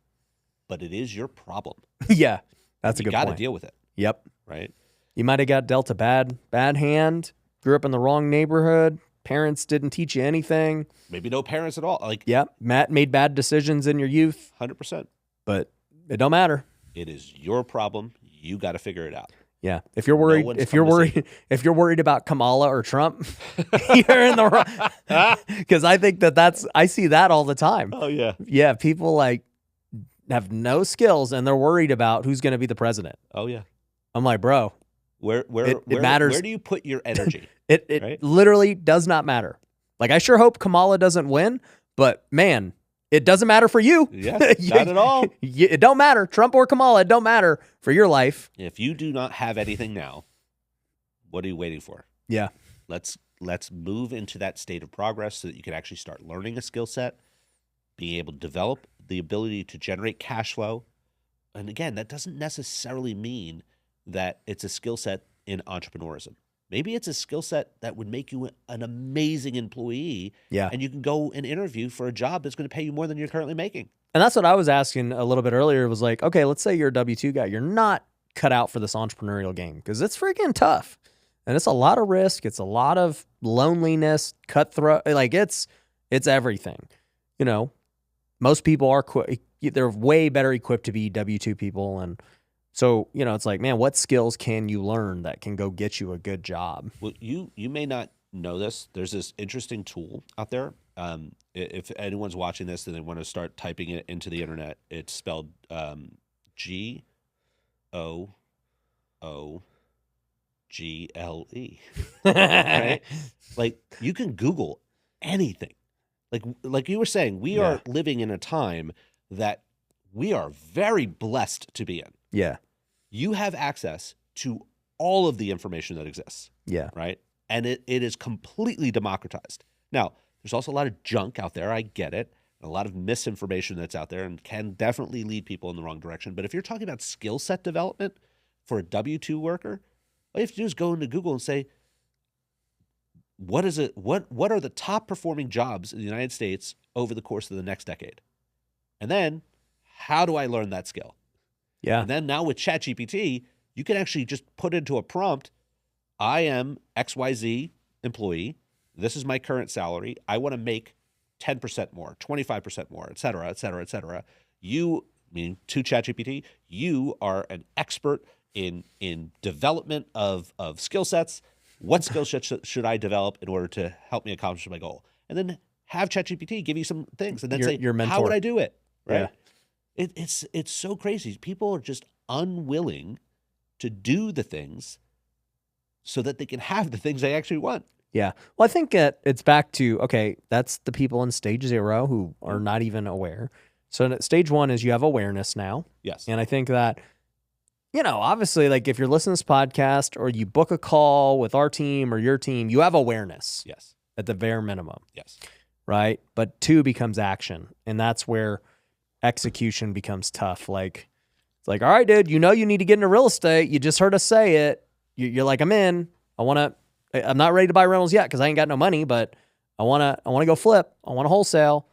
but it is your problem. Yeah, that's a good point. You got to deal with it. Yep. Right? You might have got dealt a bad hand, grew up in the wrong neighborhood, parents didn't teach you anything. Maybe no parents at all. Matt made bad decisions in your youth. 100%. But it don't matter. It is your problem. You got to figure it out. Yeah, if you're worried, if you're worried about Kamala or Trump, you're in the wrong. Because I think I see that all the time. Oh yeah, yeah. People have no skills and they're worried about who's going to be the president. Oh yeah, I'm like, bro, where matters. Where do you put your energy? It right? Literally does not matter. Like, I sure hope Kamala doesn't win, but man, it doesn't matter for you. Yeah, not at all. It don't matter. Trump or Kamala, it don't matter for your life. If you do not have anything now, what are you waiting for? Yeah. Let's move into that state of progress so that you can actually start learning a skill set, being able to develop the ability to generate cash flow. And again, that doesn't necessarily mean that it's a skill set in entrepreneurism. Maybe it's a skill set that would make you an amazing employee. Yeah. And you can go and interview for a job that's going to pay you more than you're currently making. And that's what I was asking a little bit earlier. It was like, okay, let's say you're a W-2 guy. You're not cut out for this entrepreneurial game because it's freaking tough. And it's a lot of risk. It's a lot of loneliness, cutthroat. Like, it's everything. You know, most people they're way better equipped to be W-2 people. And so, you know, it's like, man, what skills can you learn that can go get you a good job? Well, you may not know this. There's this interesting tool out there. If anyone's watching this and they want to start typing it into the internet, it's spelled GOOGLE. Right? Like, you can Google anything. Like you were saying, we are living in a time that we are very blessed to be in. Yeah. You have access to all of the information that exists. Yeah. Right? And it is completely democratized. Now, there's also a lot of junk out there. I get it. A lot of misinformation that's out there and can definitely lead people in the wrong direction. But if you're talking about skill set development for a W-2 worker, all you have to do is go into Google and say, what are the top performing jobs in the United States over the course of the next decade? And then, how do I learn that skill? Yeah. And then now with ChatGPT, you can actually just put into a prompt, I am XYZ employee. This is my current salary. I want to make 10% more, 25% more, et cetera, et cetera, et cetera. You, meaning to ChatGPT, you are an expert in development of skill sets. What skill sets should I develop in order to help me accomplish my goal? And then have ChatGPT give you some things and then say, your mentor. How would I do it? Right? Yeah. It's so crazy. People are just unwilling to do the things so that they can have the things they actually want. Yeah. Well, I think it's back to, okay, that's the people in stage 0 who are not even aware. So stage 1 is you have awareness now. Yes. And I think that, you know, obviously, like, if you're listening to this podcast or you book a call with our team or your team, you have awareness. Yes. At the bare minimum. Yes. Right? But 2 becomes action. And that's where execution becomes tough. Like, it's like, all right, dude, you know you need to get into real estate. You just heard us say it. You're like, I'm in. I'm not ready to buy rentals yet because I ain't got no money, but I want to go flip. I want to wholesale.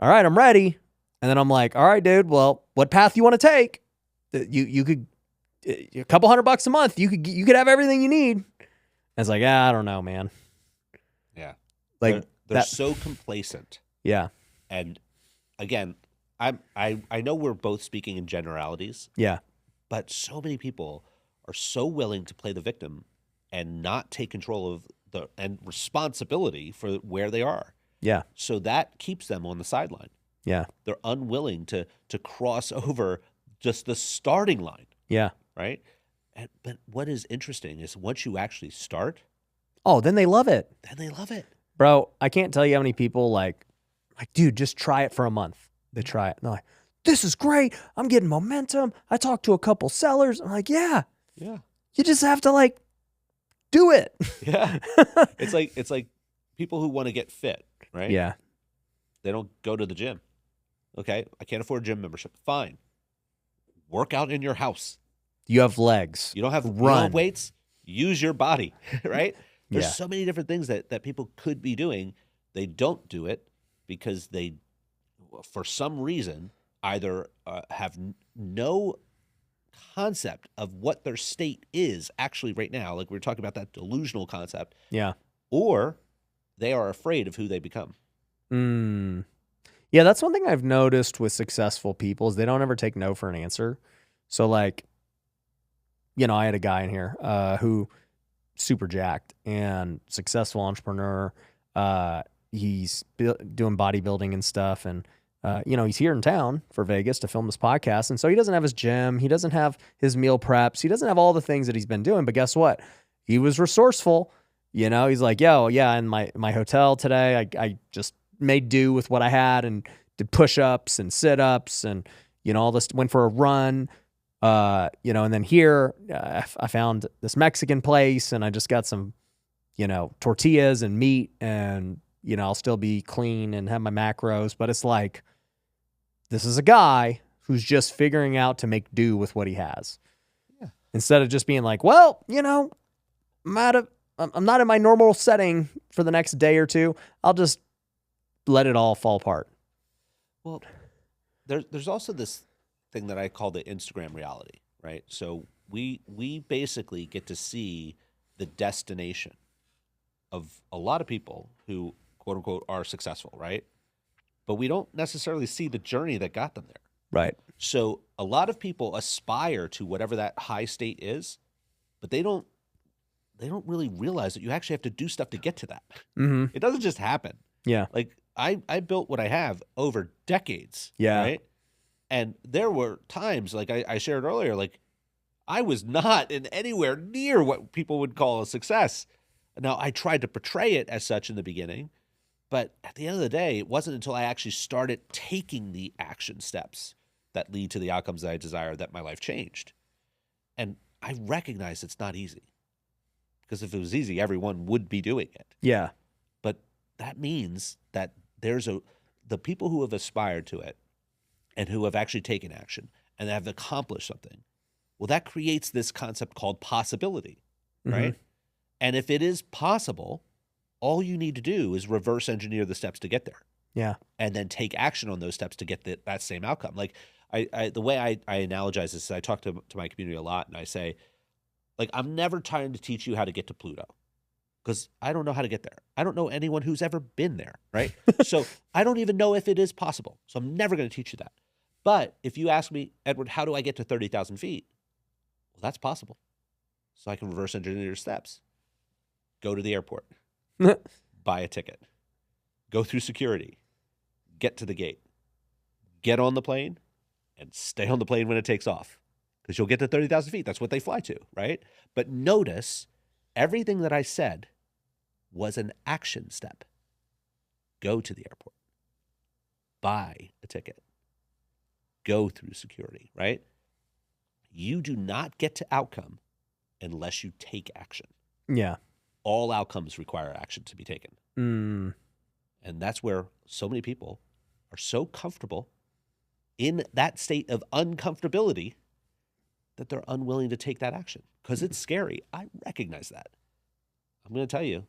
All right, I'm ready. And then I'm like, all right, dude, well, what path you want to take? You could, a couple $100 a month, you could have everything you need. And it's like, I don't know, man. Yeah. Like, they're so complacent. Yeah. And again, I know we're both speaking in generalities. Yeah. But so many people are so willing to play the victim and not take control of and responsibility for where they are. Yeah. So that keeps them on the sideline. Yeah. They're unwilling to cross over just the starting line. Yeah. Right? But what is interesting is once you actually start. Oh, then they love it. Then they love it. Bro, I can't tell you how many people like, dude, just try it for a month. They try it. And they're like, this is great. I'm getting momentum. I talked to a couple sellers. I'm like, yeah. Yeah. You just have to, like, do it. Yeah. It's like people who want to get fit, right? Yeah. They don't go to the gym. Okay, I can't afford a gym membership. Fine. Work out in your house. You have legs. You don't have Run. weights. Use your body, right? There's Yeah. so many different things that people could be doing. They don't do it because they, for some reason, either have no concept of what their state is actually right now, like we were talking about that delusional concept, Yeah. or they are afraid of who they become. Yeah, that's one thing I've noticed with successful people is they don't ever take no for an answer. So like, I had a guy in here who super jacked and successful entrepreneur. He's doing bodybuilding and stuff. And, he's here in town for Vegas to film this podcast. And so he doesn't have his gym. He doesn't have his meal preps. He doesn't have all the things that he's been doing. But guess what? He was resourceful. He's like, yo, yeah, in my hotel today, I just made do with what I had and did push-ups and sit-ups and, all this, went for a run. And then here I found this Mexican place and I just got some, tortillas and meat and, I'll still be clean and have my macros. But it's like, this is a guy who's just figuring out to make do with what he has. Yeah. Instead of just being like, well, I'm not in my normal setting for the next day or two. I'll just let it all fall apart. Well, there's also this thing that I call the Instagram reality, right? So we basically get to see the destination of a lot of people who, quote unquote, are successful, right? But we don't necessarily see the journey that got them there. Right. So a lot of people aspire to whatever that high state is, but they don't really realize that you actually have to do stuff to get to that. Mm-hmm. It doesn't just happen. Yeah. Like I built what I have over decades. Yeah. Right. And there were times, like I shared earlier, like I was not in anywhere near what people would call a success. Now, I tried to portray it as such in the beginning, but at the end of the day, it wasn't until I actually started taking the action steps that lead to the outcomes that I desire that my life changed. And I recognize it's not easy, because if it was easy, everyone would be doing it. Yeah. But that means that the people who have aspired to it and who have actually taken action and have accomplished something, well, that creates this concept called possibility, right? Mm-hmm. And if it is possible, all you need to do is reverse engineer the steps to get there. Yeah. And then take action on those steps to get that same outcome. Like the way I analogize this is I talk to my community a lot and I say, like, I'm never trying to teach you how to get to Pluto, because I don't know how to get there. I don't know anyone who's ever been there, right? So I don't even know if it is possible. So I'm never going to teach you that. But if you ask me, Edward, how do I get to 30,000 feet? Well, that's possible. So I can reverse engineer your steps. Go to the airport. Buy a ticket. Go through security. Get to the gate. Get on the plane and stay on the plane when it takes off, because you'll get to 30,000 feet. That's what they fly to, right? But notice everything that I said was an action step. Go to the airport. Buy a ticket. Go through security, right? You do not get to outcome unless you take action. Yeah. All outcomes require action to be taken. Mm. And that's where so many people are so comfortable in that state of uncomfortability that they're unwilling to take that action because it's scary. I recognize that. I'm going to tell you,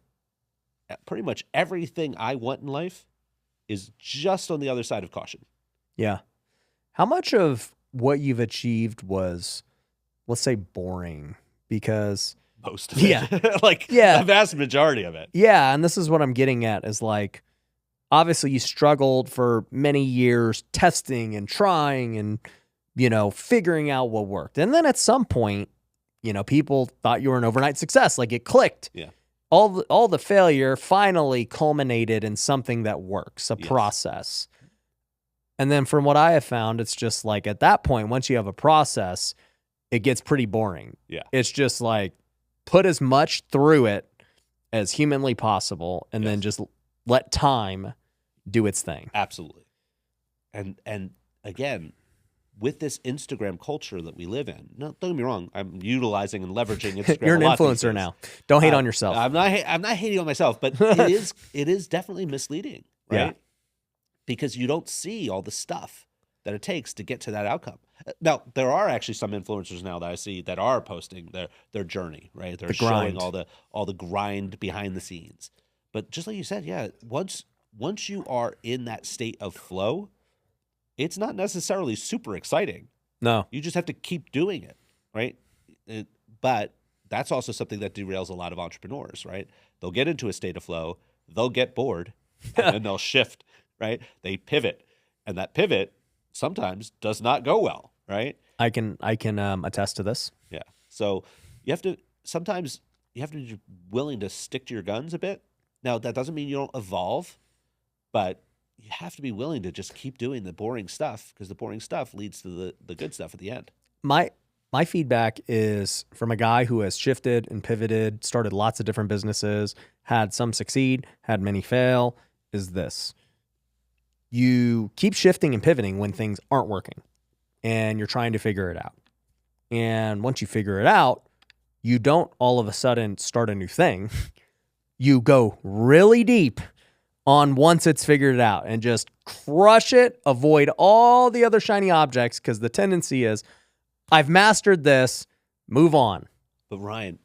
pretty much everything I want in life is just on the other side of caution. Yeah. How much of what you've achieved was, let's say, boring? Because most of it. Like the vast majority of it. Yeah. And this is what I'm getting at is like, obviously you struggled for many years testing and trying and, figuring out what worked. And then at some point, people thought you were an overnight success. Like it clicked. Yeah. All the failure finally culminated in something that works, a process. And then from what I have found, it's just like at that point, once you have a process, it gets pretty boring. Yeah. It's just like put as much through it as humanly possible and then just let time do its thing. Absolutely. And again, with this Instagram culture that we live in, no, don't get me wrong, I'm utilizing and leveraging Instagram. You're an influencer now. Don't hate on yourself. I'm not hating on myself, but it is definitely misleading, right? because you don't see all the stuff that it takes to get to that outcome. Now, there are actually some influencers now that I see that are posting their journey, right? They're showing all the grind behind the scenes. But just like you said, yeah, once you are in that state of flow, it's not necessarily super exciting. No. You just have to keep doing it, right? But that's also something that derails a lot of entrepreneurs, right? They'll get into a state of flow, they'll get bored, and then they'll shift, right? They pivot, and that pivot sometimes does not go well, right? I can attest to this. Yeah. So sometimes you have to be willing to stick to your guns a bit. Now, that doesn't mean you don't evolve, but you have to be willing to just keep doing the boring stuff, because the boring stuff leads to the good stuff at the end. My feedback is from a guy who has shifted and pivoted, started lots of different businesses, had some succeed, had many fail, is this. You keep shifting and pivoting when things aren't working and you're trying to figure it out. And once you figure it out, you don't all of a sudden start a new thing. You go really deep on once it's figured it out and just crush it, avoid all the other shiny objects, because the tendency is, I've mastered this, move on. But Ryan,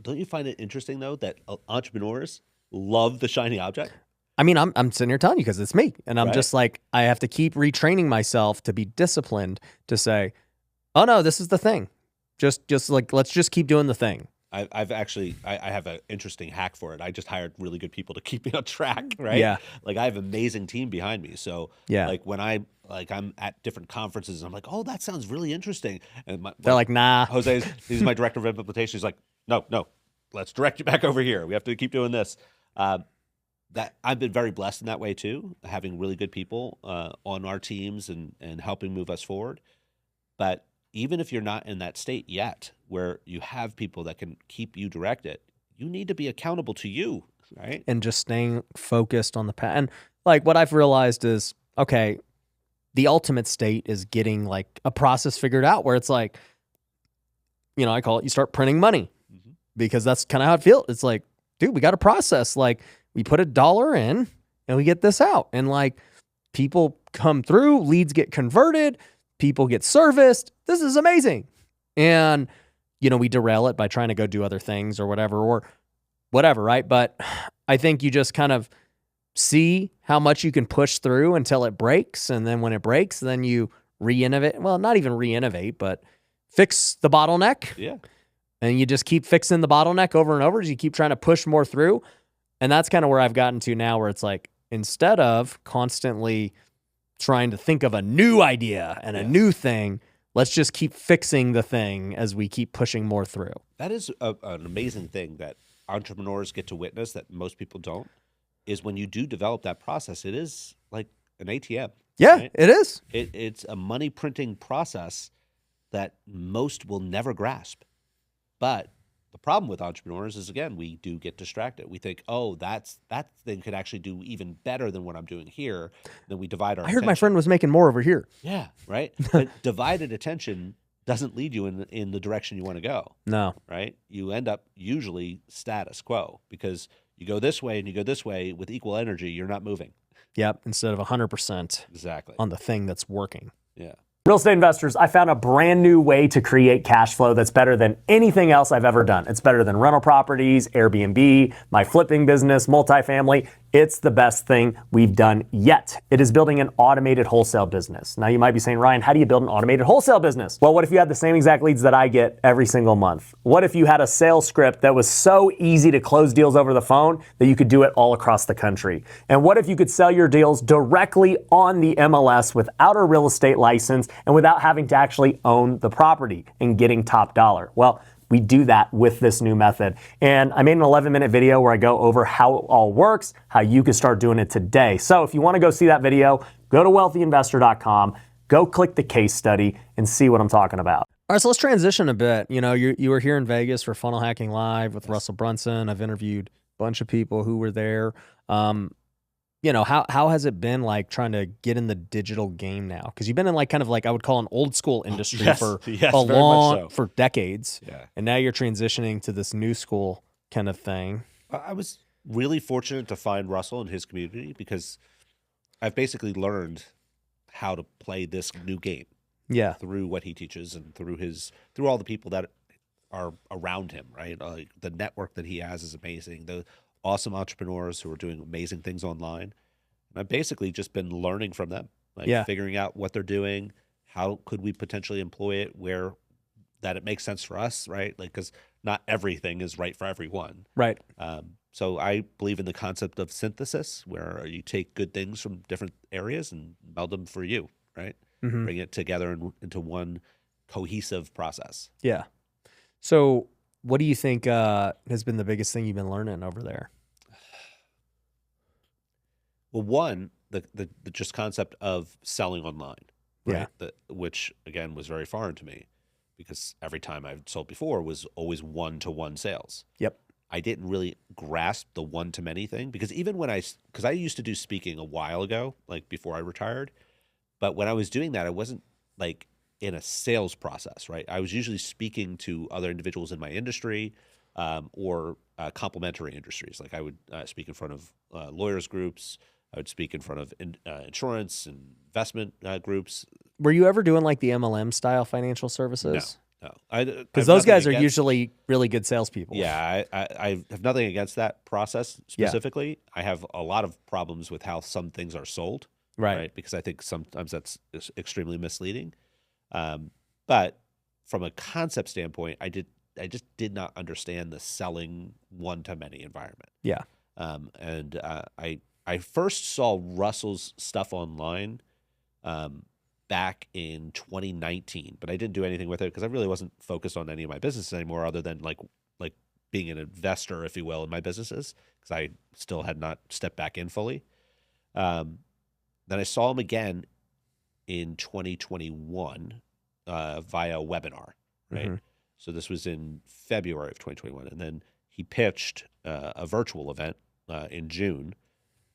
don't you find it interesting, though, that entrepreneurs love the shiny object? I mean, I'm sitting here telling you because it's me. And I'm Right. just like, I have to keep retraining myself to be disciplined to say, oh, no, this is the thing. Just like, let's just keep doing the thing. I have an interesting hack for it. I just hired really good people to keep me on track, right? Yeah. Like, I have an amazing team behind me. So Yeah. like when I'm at different conferences, I'm like, oh, that sounds really interesting. And They're like, nah. Jose, he's my director of implementation. He's like, no, let's direct you back over here. We have to keep doing this. That I've been very blessed in that way too, having really good people on our teams and helping move us forward. But even if you're not in that state yet, where you have people that can keep you directed, you need to be accountable to you, right? And just staying focused on the path. And like what I've realized is, okay, the ultimate state is getting like a process figured out where it's like, you know, I call it, you start printing money, because that's kind of how it feels. It's like, dude, we got a process. Like, we put $1 in and we get this out. And like, people come through, leads get converted, people get serviced. This is amazing. And, you know, we derail it by trying to go do other things or whatever, right? But I think you just kind of see how much you can push through until it breaks. And then when it breaks, then you re-innovate. Well, not even re-innovate, but fix the bottleneck. Yeah. And you just keep fixing the bottleneck over and over as you keep trying to push more through. And that's kind of where I've gotten to now, where it's like, instead of constantly trying to think of a new idea and a new thing, let's just keep fixing the thing as we keep pushing more through. That is an amazing thing that entrepreneurs get to witness that most people don't, is when you do develop that process, it is like an ATM. Yeah, right? it is. It's a money printing process that most will never grasp. But the problem with entrepreneurs is, again, we do get distracted. We think, oh, that thing could actually do even better than what I'm doing here. Then we divide our I heard attention. my friend was making more over here. Yeah, right? But divided attention doesn't lead you in the direction you want to go, No. right? You end up usually status quo, because you go this way and you go this way with equal energy, you're not moving. Yep. Instead of 100% Exactly. on the thing that's working. Yeah. Real estate investors, I found a brand new way to create cash flow that's better than anything else I've ever done. It's better than rental properties, Airbnb, my flipping business, multifamily. It's the best thing we've done yet. It is building an automated wholesale business. Now you might be saying, Ryan, how do you build an automated wholesale business? Well, what if you had the same exact leads that I get every single month? What if you had a sales script that was so easy to close deals over the phone that you could do it all across the country? And what if you could sell your deals directly on the MLS without a real estate license and without having to actually own the property and getting top dollar? Well, we do that with this new method. And I made an 11-minute video where I go over how it all works, how you can start doing it today. So if you want to go see that video, go to wealthyinvestor.com, go click the case study and see what I'm talking about. All right, so let's transition a bit. You know, you were here in Vegas for Funnel Hacking Live with Russell Brunson. I've interviewed a bunch of people who were there. You know, how has it been like trying to get in the digital game now? Because you've been in like kind of like I would call an old school industry for for decades. Yeah. And now you're transitioning to this new school kind of thing. I was really fortunate to find Russell and his community, because I've basically learned how to play this new game Yeah. through what he teaches and through all the people that are around him, right? The network that he has is amazing. The awesome entrepreneurs who are doing amazing things online. And I've basically just been learning from them, like Yeah. figuring out what they're doing, how could we potentially employ it where that it makes sense for us, right? Like, because not everything is right for everyone. Right. So I believe in the concept of synthesis, where you take good things from different areas and meld them for you, right? Mm-hmm. Bring it together into one cohesive process. Yeah. So what do you think has been the biggest thing you've been learning over there? Well, one, the just concept of selling online, right? Which again was very foreign to me, because every time I've sold before was always one-to-one sales. Yep. I didn't really grasp the one-to-many thing, because even when because I used to do speaking a while ago, like before I retired, but when I was doing that, I wasn't like in a sales process, right? I was usually speaking to other individuals in my industry or complementary industries. Like I would speak in front of lawyers groups. I would speak in front of insurance and investment groups. Were you ever doing like the MLM style financial services? No. Because those guys are usually really good salespeople. Yeah, I have nothing against that process specifically. Yeah. I have a lot of problems with how some things are sold, right? Because I think sometimes that's extremely misleading. But from a concept standpoint, I just did not understand the selling one-to-many environment. Yeah. And I first saw Russell's stuff online back in 2019, but I didn't do anything with it because I really wasn't focused on any of my businesses anymore, other than like being an investor, if you will, in my businesses, because I still had not stepped back in fully. Then I saw him again in 2021 via a webinar, right? Mm-hmm. So this was in February of 2021, and then he pitched a virtual event in June.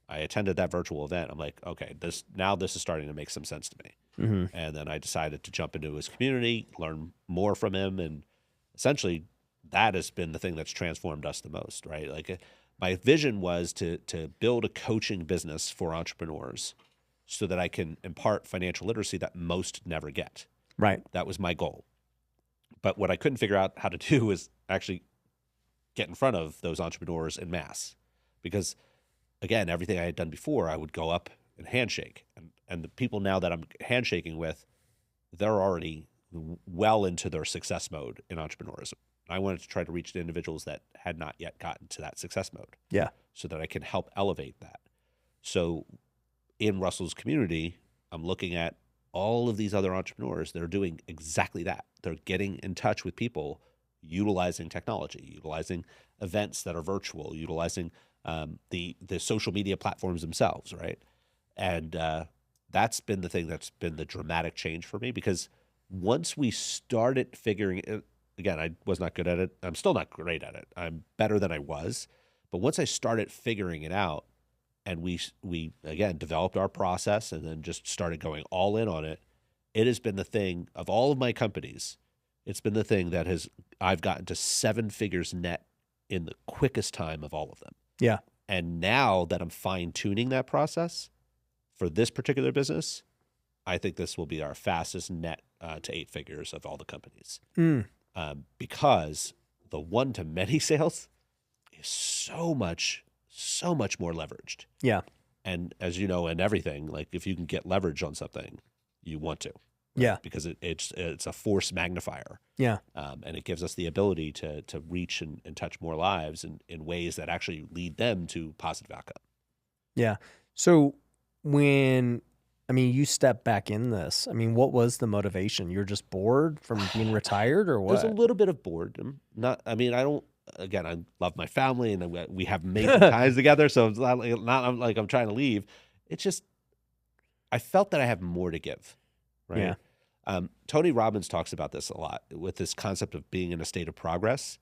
I attended that virtual event. I'm like, okay, this is starting to make some sense to me. Mm-hmm. And then I decided to jump into his community, learn more from him, and essentially that has been the thing that's transformed us the most, right? Like my vision was to build a coaching business for entrepreneurs so that I can impart financial literacy that most never get. Right. That was my goal. But what I couldn't figure out how to do is actually get in front of those entrepreneurs en masse, because again, everything I had done before, I would go up and handshake. And the people now that I'm handshaking with, they're already well into their success mode in entrepreneurism. I wanted to try to reach the individuals that had not yet gotten to that success mode. Yeah. So that I can help elevate that. So in Russell's community, I'm looking at all of these other entrepreneurs that are doing exactly that. They're getting in touch with people utilizing technology, utilizing events that are virtual, utilizing the social media platforms themselves, right? And that's been the thing that's been the dramatic change for me, because once we started figuring it, again, I was not good at it. I'm still not great at it. I'm better than I was. But once I started figuring it out, and we again developed our process and then just started going all in on it, it has been the thing of all of my companies. It's been the thing that I've gotten to 7 figures net in the quickest time of all of them. Yeah. And now that I'm fine tuning that process for this particular business, I think this will be our fastest net to 8 figures of all the companies. Because the one-to-many sales is so much more leveraged. Yeah. And as you know, in everything, like if you can get leverage on something, you want to. Right? Yeah. Because it's a force magnifier. Yeah. And it gives us the ability to reach and touch more lives in ways that actually lead them to positive outcome. Yeah. So you stepped back in this. What was the motivation? You're just bored from being retired, or what? There's a little bit of boredom. I love my family and we have amazing times together. So it's not like I'm trying to leave. It's just, I felt that I have more to give. Right. Yeah. Tony Robbins talks about this a lot with this concept of being in a state of progress.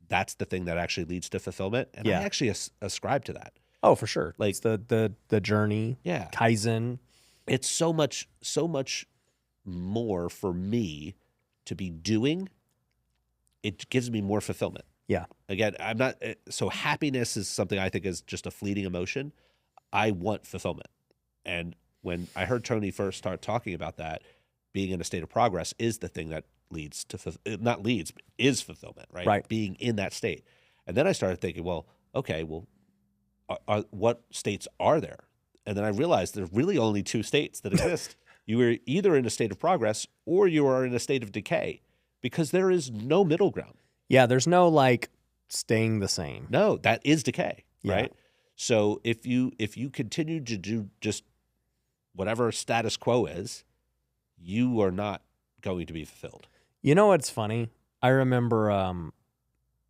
That's the thing that actually leads to fulfillment. And I actually ascribe to that. Oh, for sure. Like it's the journey. Yeah. Kaizen. It's so much more for me to be doing. It gives me more fulfillment. Yeah. Again, I'm not, so happiness is something I think is just a fleeting emotion. I want fulfillment. And when I heard Tony first start talking about that, being in a state of progress is the thing that leads to not leads is fulfillment, right? Right. Being in that state. And then I started thinking, well, okay, well, what states are there? And then I realized there's really only two states that exist. You are either in a state of progress or you are in a state of decay, because there is no middle ground. Yeah, there's no like staying the same. No, that is decay, Yeah. right? So if you continue to do just whatever status quo is, you are not going to be fulfilled. You know what's funny? I remember, I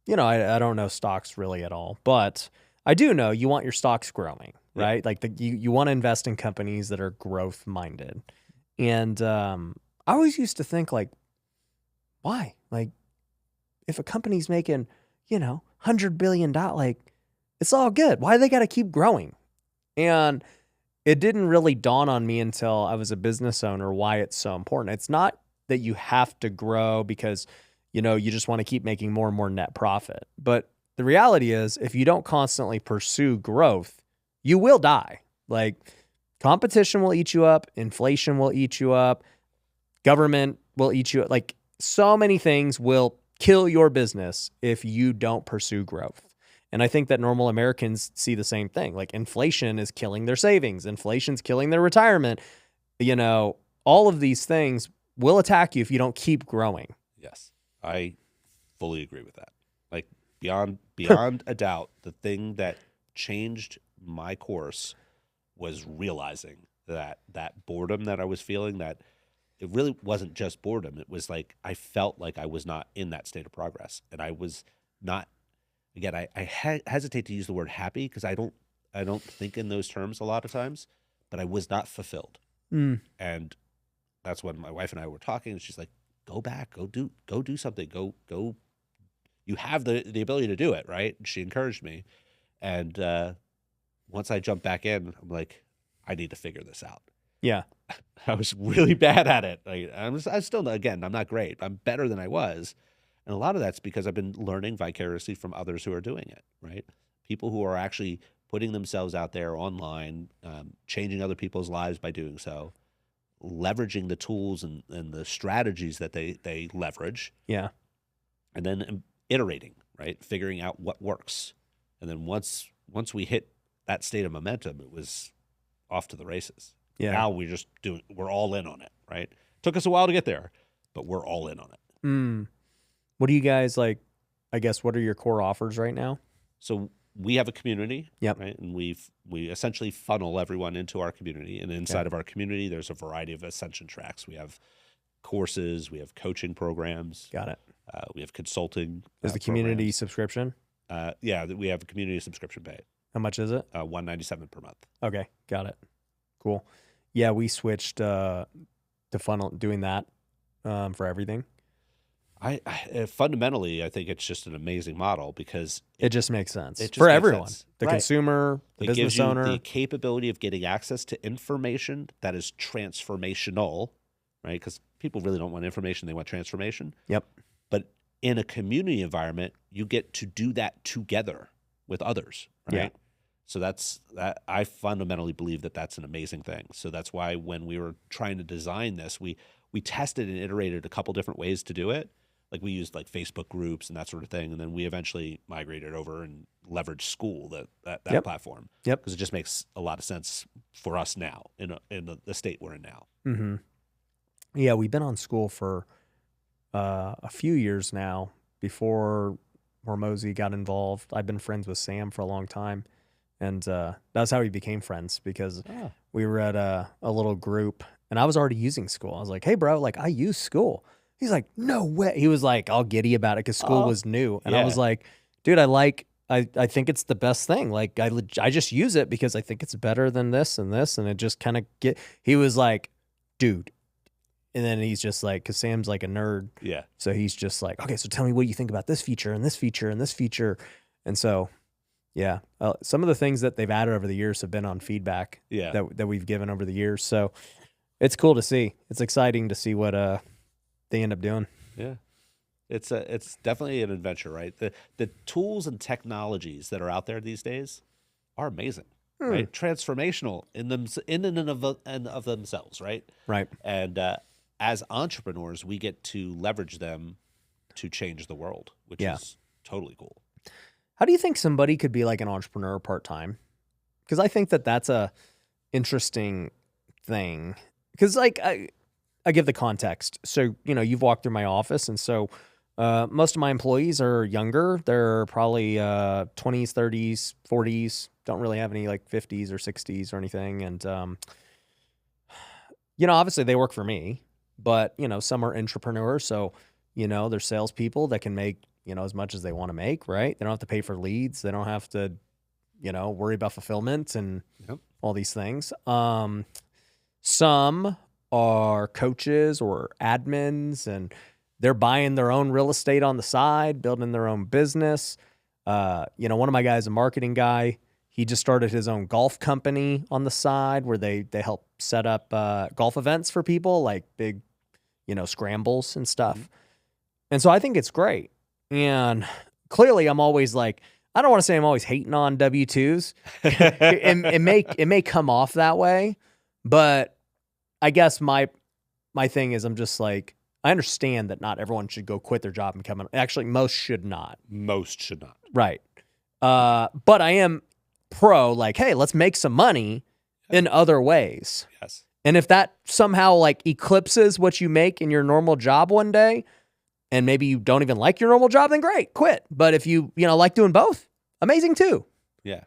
don't know stocks really at all, but I do know you want your stocks growing, right? Yeah. Like you want to invest in companies that are growth minded. And I always used to think like, why? Like if a company's making, $100 billion, like it's all good. Why they got to keep growing? And it didn't really dawn on me until I was a business owner why it's so important. It's not that you have to grow because, you just want to keep making more and more net profit. But the reality is if you don't constantly pursue growth, you will die. Like competition will eat you up. Inflation will eat you up. Government will eat you up. Like so many things will kill your business if you don't pursue growth. And I think that normal Americans see the same thing. Like inflation is killing their savings. Inflation's killing their retirement. All of these things will attack you if you don't keep growing. Yes, I fully agree with that. Like beyond a doubt, the thing that changed my course was realizing that boredom that I was feeling, that it really wasn't just boredom. It was like I felt like I was not in that state of progress, and I was not. Again, I hesitate to use the word happy because I don't think in those terms a lot of times, but I was not fulfilled. And that's when my wife and I were talking, and she's like, "Go back, go do something, go. You have the ability to do it, right?" And she encouraged me, and once I jumped back in, I'm like, I need to figure this out. Yeah. I was really bad at it. Like, I'm still, again, I'm not great. I'm better than I was. And a lot of that's because I've been learning vicariously from others who are doing it, right? People who are actually putting themselves out there online, changing other people's lives by doing so, leveraging the tools and the strategies that they leverage. Yeah. And then iterating, right? Figuring out what works. And then once we hit that state of momentum, it was off to the races. Yeah. Now we're all in on it, right? Took us a while to get there, but we're all in on it. What do you guys like? I guess what are your core offers right now? So we have a community, Yep. right? And we essentially funnel everyone into our community. And inside of our community, there's a variety of ascension tracks. We have courses, we have coaching programs. Got it. We have consulting. Is the community programs. subscription? Yeah, we have a community subscription pay. How much is it? $197 per month. Okay, got it. Cool. Yeah, we switched to funnel doing that for everything. I fundamentally, I think it's just an amazing model because It just makes sense it just for makes everyone. sense. The Right. consumer, the It business gives you owner. the capability of getting access to information that is transformational, right? Because people really don't want information; they want transformation. Yep. But in a community environment, you get to do that together with others, right? Yeah. So that's that. I fundamentally believe that that's an amazing thing. So that's why when we were trying to design this, we tested and iterated a couple different ways to do it. Like we used like Facebook groups and that sort of thing, and then we eventually migrated over and leveraged School, that Yep. platform. Yep. Because it just makes a lot of sense for us now in the state we're in now. Mm-hmm. Yeah, we've been on School for a few years now. Before Hormozy got involved, I've been friends with Sam for a long time, and that's how we became friends because we were at a little group, and I was already using School. I was like, "Hey, bro, like I use School." He's like, "No way." He was like all giddy about it because School was new, and I was like, "Dude, I think it's the best thing. Like I just use it because I think it's better than this and this, and it just kind of get." He was like, "Dude." And then he's just like, because Sam's like a nerd. Yeah. So he's just like, "Okay, so tell me what you think about this feature and this feature and this feature." And so, yeah, some of the things that they've added over the years have been on feedback that we've given over the years. So it's cool to see. It's exciting to see what they end up doing. Yeah. It's definitely an adventure, right? The tools and technologies that are out there these days are amazing. right? Transformational in them, in and of themselves, right? Right. And as entrepreneurs, we get to leverage them to change the world, which is totally cool. How do you think somebody could be like an entrepreneur part-time? Because I think that that's a interesting thing. Because like I give the context. So, you've walked through my office, and so most of my employees are younger. They're probably 20s, 30s, 40s. Don't really have any like 50s or 60s or anything. And, obviously they work for me, but, some are entrepreneurs. So, they're salespeople that can make, as much as they want to make, right? They don't have to pay for leads. They don't have to, worry about fulfillment and all these things. Some are coaches or admins, and they're buying their own real estate on the side, building their own business. One of my guys, a marketing guy, he just started his own golf company on the side where they help set up golf events for people, like big, scrambles and stuff. And so I think it's great. And clearly I'm always like, I don't want to say I'm always hating on W-2s. It may come off that way, but I guess my thing is I'm just like, I understand that not everyone should go quit their job and come in. Actually, most should not. Most should not. Right. But I am pro, like, hey, let's make some money in other ways. Yes. And if that somehow like eclipses what you make in your normal job one day, and maybe you don't even like your normal job, then great, quit. But if you like doing both, amazing too. Yeah.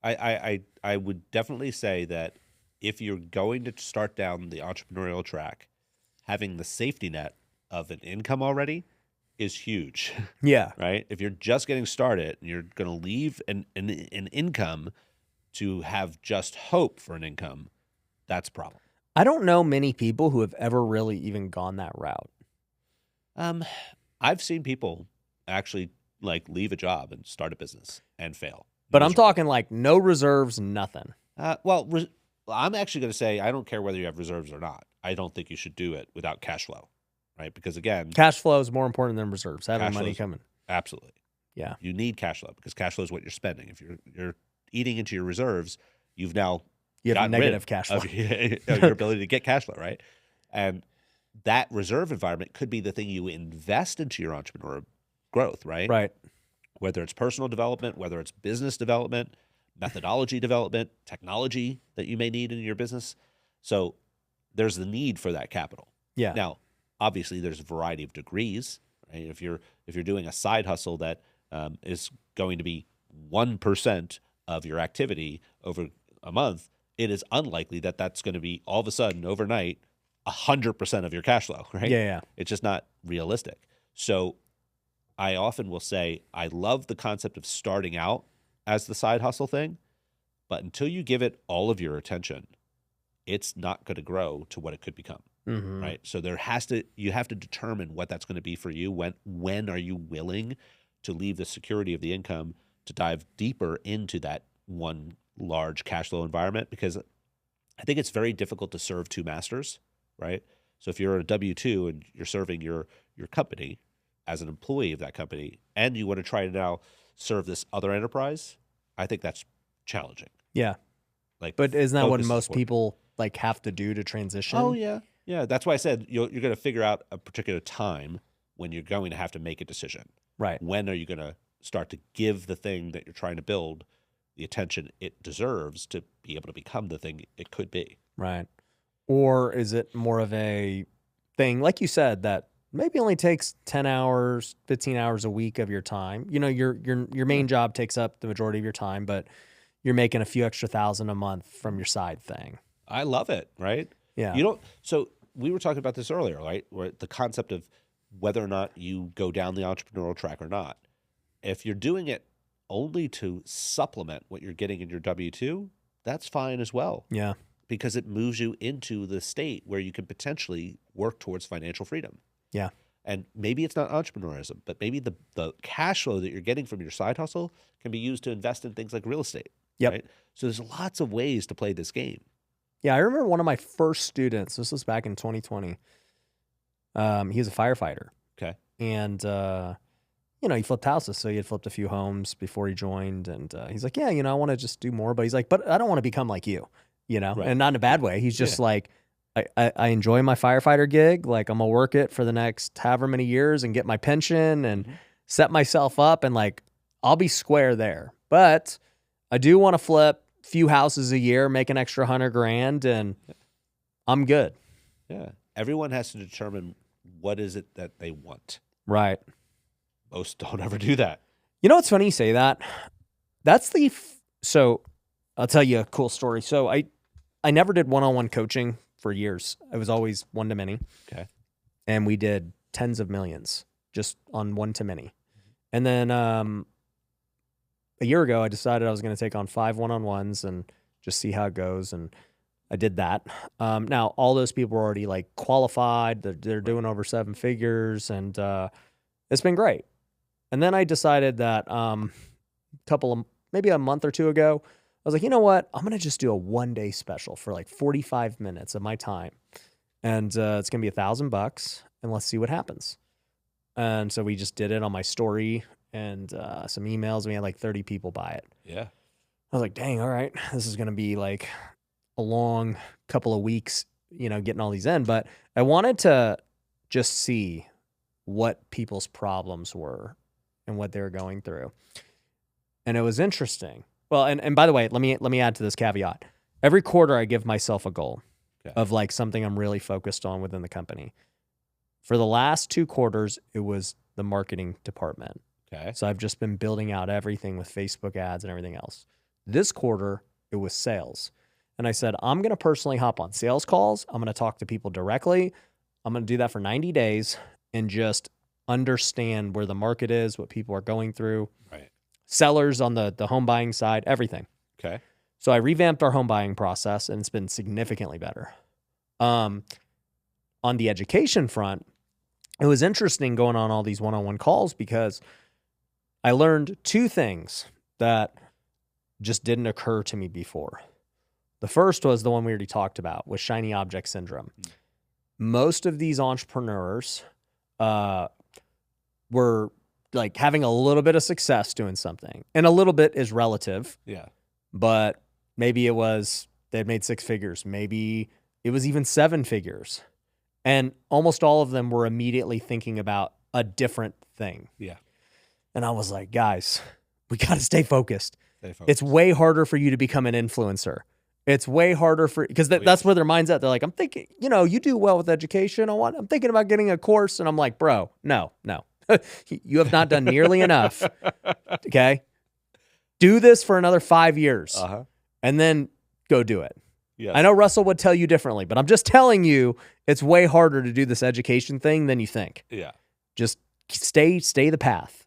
I would definitely say that if you're going to start down the entrepreneurial track, having the safety net of an income already is huge. Yeah. Right? If you're just getting started and you're going to leave an income to have just hope for an income, that's a problem. I don't know many people who have ever really even gone that route. I've seen people actually like leave a job and start a business and fail. But I'm talking like no reserves, nothing. I'm actually going to say I don't care whether you have reserves or not. I don't think you should do it without cash flow, right? Because again, cash flow is more important than reserves. Having money coming. Absolutely. Yeah. You need cash flow because cash flow is what you're spending. If you're eating into your reserves, you have negative cash flow. Of your ability to get cash flow, right? And that reserve environment could be the thing you invest into your entrepreneur growth, right? Right. Whether it's personal development, whether it's business development, methodology development, technology that you may need in your business. So there's the need for that capital. Yeah. Now, obviously, there's a variety of degrees. Right? If you're doing a side hustle that is going to be 1% of your activity over a month, it is unlikely that that's going to be all of a sudden overnight 100% of your cash flow, right? Yeah. It's just not realistic. So I often will say, I love the concept of starting out as the side hustle thing, but until you give it all of your attention, it's not going to grow to what it could become, right? So you have to determine what that's going to be for you. When are you willing to leave the security of the income to dive deeper into that one large cash flow environment? Because I think it's very difficult to serve two masters, right? So if you're a W-2 and you're serving your company as an employee of that company, and you want to try to now serve this other enterprise, I think that's challenging. Yeah. But isn't that what most people like have to do to transition? Oh yeah. Yeah. That's why I said you're going to figure out a particular time when you're going to have to make a decision. Right. When are you going to start to give the thing that you're trying to build the attention it deserves to be able to become the thing it could be? Right. Or is it more of a thing, like you said, that maybe only takes 10 hours, 15 hours a week of your time? Your main job takes up the majority of your time, but you're making a few extra $1,000 a month from your side thing. I love it, right? Yeah. So we were talking about this earlier, right? Where the concept of whether or not you go down the entrepreneurial track or not. If you're doing it only to supplement what you're getting in your W-2, that's fine as well. Yeah. Because it moves you into the state where you can potentially work towards financial freedom. Yeah. And maybe it's not entrepreneurism, but maybe the cash flow that you're getting from your side hustle can be used to invest in things like real estate. Yep. Right? So there's lots of ways to play this game. Yeah, I remember one of my first students, this was back in 2020, he was a firefighter. Okay. And he flipped houses. So he had flipped a few homes before he joined. And he's like, yeah, I want to just do more. But he's like, but I don't want to become like you, Right. and not in a bad way. He's just like, I enjoy my firefighter gig. Like, I'm going to work it for the next however many years and get my pension and set myself up. And like, I'll be square there. But I do want to flip a few houses a year, make an extra $100,000, and I'm good. Yeah. Everyone has to determine what is it that they want. Right. Most don't ever do that. You know what's funny you say that? That's so I'll tell you a cool story. So I never did one-on-one coaching for years. It was always one-to-many. Okay. And we did tens of millions just on one-to-many. And then a year ago, I decided I was going to take on 5 one-on-ones and just see how it goes. And I did that. Now, all those people were already like qualified. They're doing over 7 figures, and it's been great. And then I decided that maybe a month or two ago, I was like, you know what? I'm going to just do a 1-day special for like 45 minutes of my time. And it's going to be $1,000, and let's see what happens. And so we just did it on my story and some emails. We had like 30 people buy it. Yeah. I was like, dang, all right, this is going to be like a long couple of weeks, getting all these in. But I wanted to just see what people's problems were and what they were going through. And it was interesting. Well, and by the way, let me add to this caveat. Every quarter I give myself a goal of like something I'm really focused on within the company. For the last 2 quarters, it was the marketing department. Okay. So I've just been building out everything with Facebook ads and everything else. This quarter, it was sales. And I said, I'm going to personally hop on sales calls. I'm going to talk to people directly. I'm going to do that for 90 days and just understand where the market is, what people are going through. Right. Sellers on the home buying side, everything. Okay. So I revamped our home buying process, and it's been significantly better. On the education front, it was interesting going on all these one-on-one calls because I learned 2 things that just didn't occur to me before. The first was the one we already talked about with shiny object syndrome. Most of these entrepreneurs were like having a little bit of success doing something, and a little bit is relative. Yeah. But maybe they'd made 6 figures. Maybe it was even 7 figures. And almost all of them were immediately thinking about a different thing. Yeah. And I was like, guys, we got to stay focused. Stay focused. It's way harder for you to become an influencer. It's way harder because that's where their mind's at. They're like, I'm thinking, you do well with education. I'm thinking about getting a course. And I'm like, bro, no. You have not done nearly enough. Okay. Do this for another 5 years and then go do it. Yes. I know Russell would tell you differently, but I'm just telling you, it's way harder to do this education thing than you think. Yeah. Just stay the path.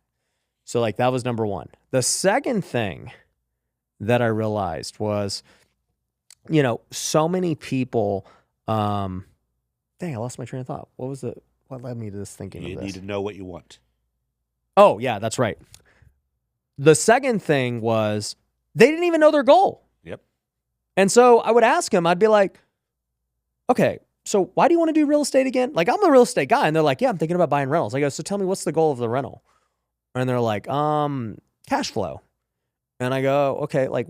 So like that was number 1. The second thing that I realized was, so many people, dang, I lost my train of thought. What led me to this thinking of this? You need to know what you want. Oh yeah, that's right. The second thing was they didn't even know their goal. Yep. And so I would ask them, I'd be like, okay, so why do you want to do real estate again? Like, I'm a real estate guy. And they're like, yeah, I'm thinking about buying rentals. I go, so tell me, what's the goal of the rental? And they're like, cash flow. And I go, okay, like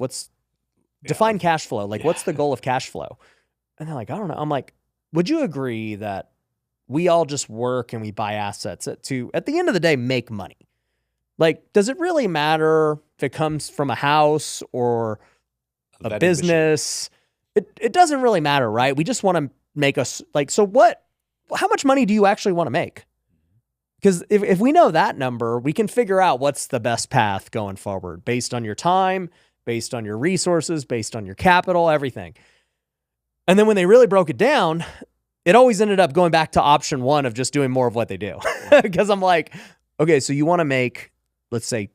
define cash flow. Like, what's the goal of cash flow? And they're like, I don't know. I'm like, would you agree that we all just work and we buy assets to, at the end of the day, make money? Like, does it really matter if it comes from a house or a business? It doesn't really matter, right? We just want to make us like, so what, how much money do you actually want to make? Because if we know that number, we can figure out what's the best path going forward based on your time, based on your resources, based on your capital, everything. And then when they really broke it down, it always ended up going back to option 1 of just doing more of what they do. Because I'm like, okay, so you want to make, let's say,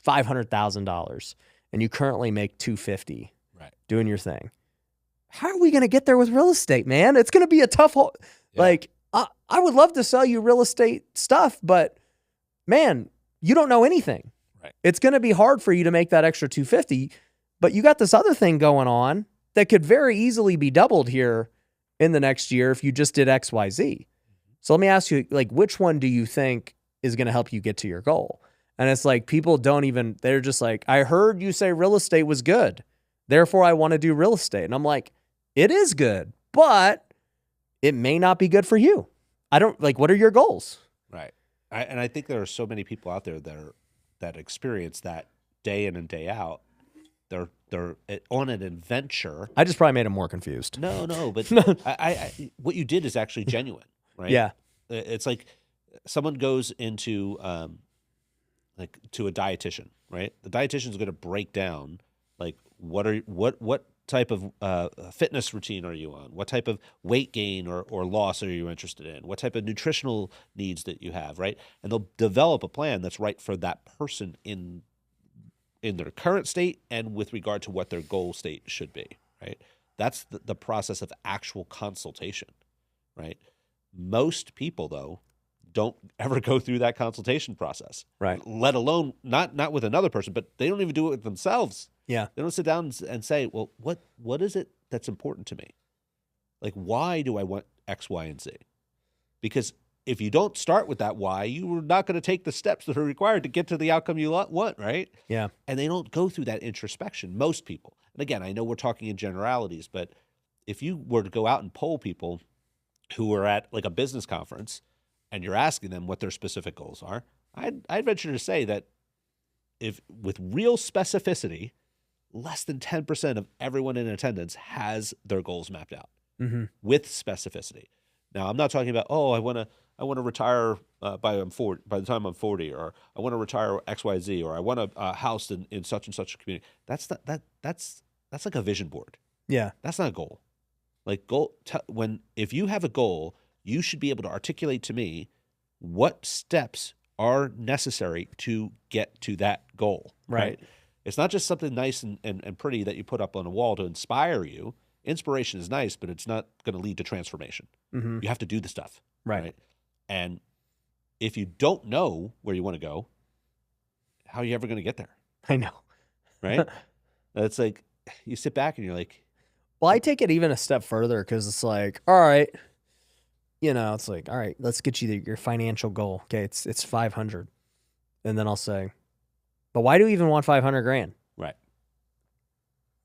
$500,000 and you currently make $250,000 doing your thing. How are we going to get there with real estate, man? It's going to be a tough hole. Yeah. Like, I would love to sell you real estate stuff, but man, you don't know anything. Right. It's going to be hard for you to make that extra $250,000, but you got this other thing going on that could very easily be doubled here in the next year if you just did X, Y, Z. So let me ask you, like, which one do you think is going to help you get to your goal? And it's like people don't even, they're just like, I heard you say real estate was good, therefore I want to do real estate. And I'm like, it is good, but it may not be good for you. I don't like, what are your goals? Right. And I think there are so many people out there that experience that day in and day out. They're on an adventure. I just probably made them more confused. No, but I what you did is actually genuine, right? Yeah. It's like someone goes into like to a dietitian, right? The dietitian is going to break down like what type of fitness routine are you on? What type of weight gain or loss are you interested in? What type of nutritional needs that you have, right? And they'll develop a plan that's right for that person in their current state and with regard to what their goal state should be, right? That's the process of actual consultation, right? Most people, though, don't ever go through that consultation process, right? Let alone not with another person, but they don't even do it with themselves. Yeah. They don't sit down and say, well, what is it that's important to me? Like, why do I want X, Y, and Z? Because if you don't start with that why, you are not going to take the steps that are required to get to the outcome you want, right? Yeah. And they don't go through that introspection, most people. And again, I know we're talking in generalities, but if you were to go out and poll people who are at like a business conference and you're asking them what their specific goals are, I'd venture to say that if with real specificity, less than 10% of everyone in attendance has their goals mapped out with specificity. Now, I'm not talking about, I want to retire by the time I'm 40, or I want to retire X, Y, Z, or I want a house in such and such a community. That's like a vision board. Yeah. That's not a goal. Like if you have a goal, you should be able to articulate to me what steps are necessary to get to that goal. Right? It's not just something nice and pretty that you put up on a wall to inspire you. Inspiration is nice, but it's not going to lead to transformation. You have to do the stuff. Right? And if you don't know where you want to go, how are you ever going to get there? I know. Right? It's like you sit back and you're like, well, I take it even a step further because it's like, all right, it's like, all right, let's get you your financial goal. Okay, it's 500. And then I'll say, but why do you even want 500 grand? Right.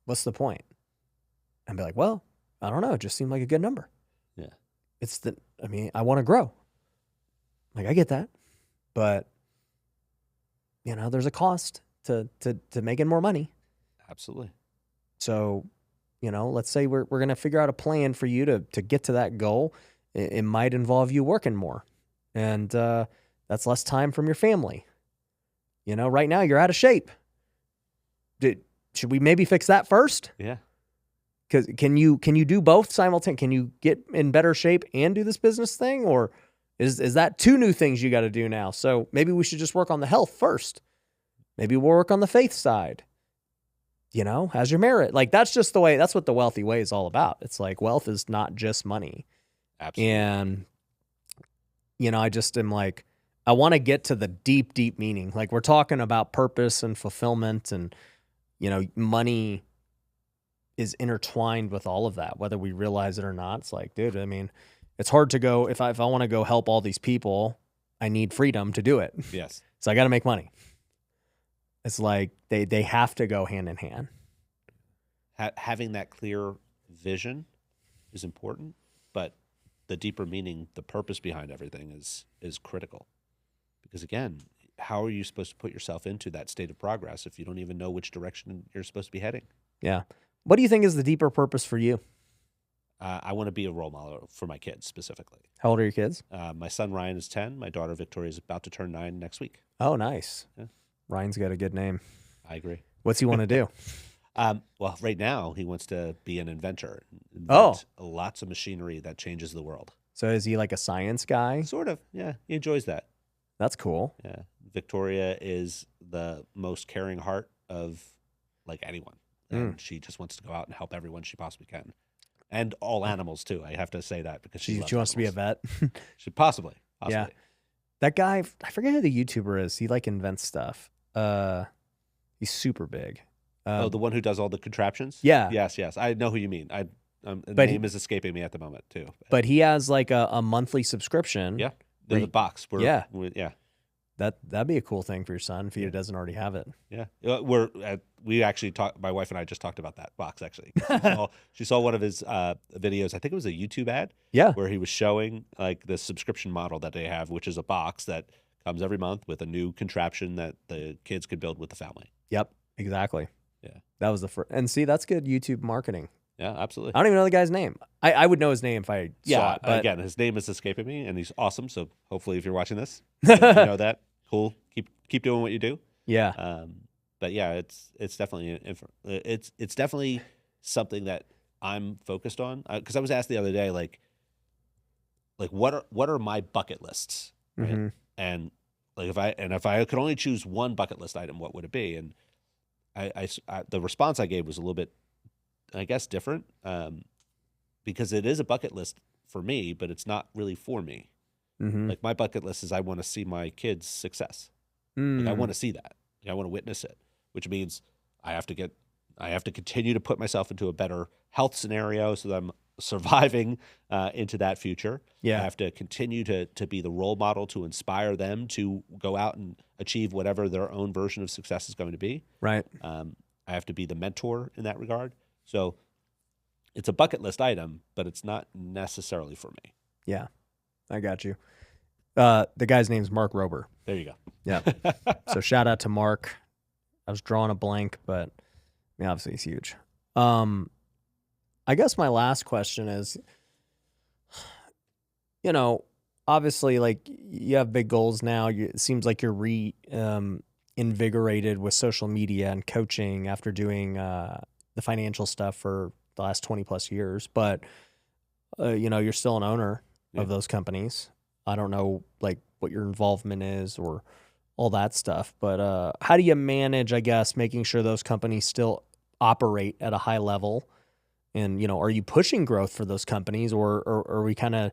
What's the point? And be like, well, I don't know. It just seemed like a good number. Yeah. I want to grow. Like, I get that. But, there's a cost to making more money. Absolutely. So, let's say we're going to figure out a plan for you to get to that goal. It might involve you working more. And that's less time from your family. Right now you're out of shape. Should we maybe fix that first? Yeah. Because can you do both simultaneously? Can you get in better shape and do this business thing? Or is that two new things you got to do now? So maybe we should just work on the health first. Maybe we'll work on the faith side. As your merit. Like, that's just the way, that's what the wealthy way is all about. It's like, wealth is not just money. Absolutely. And, I just am like, I want to get to the deep, deep meaning. Like, we're talking about purpose and fulfillment and, money is intertwined with all of that, whether we realize it or not. It's like, dude, it's hard to go, if I want to go help all these people, I need freedom to do it. Yes. So I got to make money. It's like they have to go hand in hand. Having that clear vision is important, but the deeper meaning, the purpose behind everything is critical. Because again, how are you supposed to put yourself into that state of progress if you don't even know which direction you're supposed to be heading? Yeah. What do you think is the deeper purpose for you? I want to be a role model for my kids specifically. How old are your kids? My son Ryan is 10. My daughter Victoria is about to turn 9 next week. Oh, nice. Yeah. Ryan's got a good name. I agree. What's he want to do? Well, right now he wants to be an inventor. Lots of machinery that changes the world. So is he like a science guy? Sort of. Yeah, he enjoys that. That's cool. Yeah. Victoria is the most caring heart of like anyone. And she just wants to go out and help everyone she possibly can. And all animals too. I have to say that because she wants to be a vet. She possibly. Yeah. That guy, I forget who the YouTuber is. He like invents stuff. He's super big. The one who does all the contraptions? Yeah. Yes. I know who you mean. The name is escaping me at the moment too. But he has like a monthly subscription. Yeah. There's a box. Yeah. That'd be a cool thing for your son if he doesn't already have it. Yeah, we actually talked. My wife and I just talked about that box actually. She saw one of his videos. I think it was a YouTube ad. Yeah. Where he was showing like the subscription model that they have, which is a box that comes every month with a new contraption that the kids could build with the family. Yep, exactly. Yeah, that was the first. And see, that's good YouTube marketing. Yeah, absolutely. I don't even know the guy's name. I would know his name if I saw it. But again, his name is escaping me, and he's awesome. So hopefully, if you're watching this, you know that. Cool. Keep doing what you do. Yeah. But yeah, it's definitely it's definitely something that I'm focused on, because I was asked the other day, like what are my bucket lists, right? Mm-hmm. And like if I could only choose one bucket list item, what would it be? And I the response I gave was a little bit, I guess, different, because it is a bucket list for me, but it's not really for me. Mm-hmm. Like my bucket list is I want to see my kids' success. Like I want to see that. Like I want to witness it, which means I have to continue to put myself into a better health scenario so that I'm surviving into that future. Yeah. I have to continue to be the role model to inspire them to go out and achieve whatever their own version of success is going to be. Right. I have to be the mentor in that regard. So it's a bucket list item, but it's not necessarily for me. Yeah, I got you. The guy's name's Mark Rober. There you go. Yeah. So shout out to Mark. I was drawing a blank, but I mean, obviously he's huge. I guess my last question is, obviously, like you have big goals now. It seems like you're invigorated with social media and coaching after doing the financial stuff for the last 20 plus years. But you're still an owner of those companies. I don't know like what your involvement is or all that stuff, but how do you manage, I guess, making sure those companies still operate at a high level? And, are you pushing growth for those companies, or are we kind of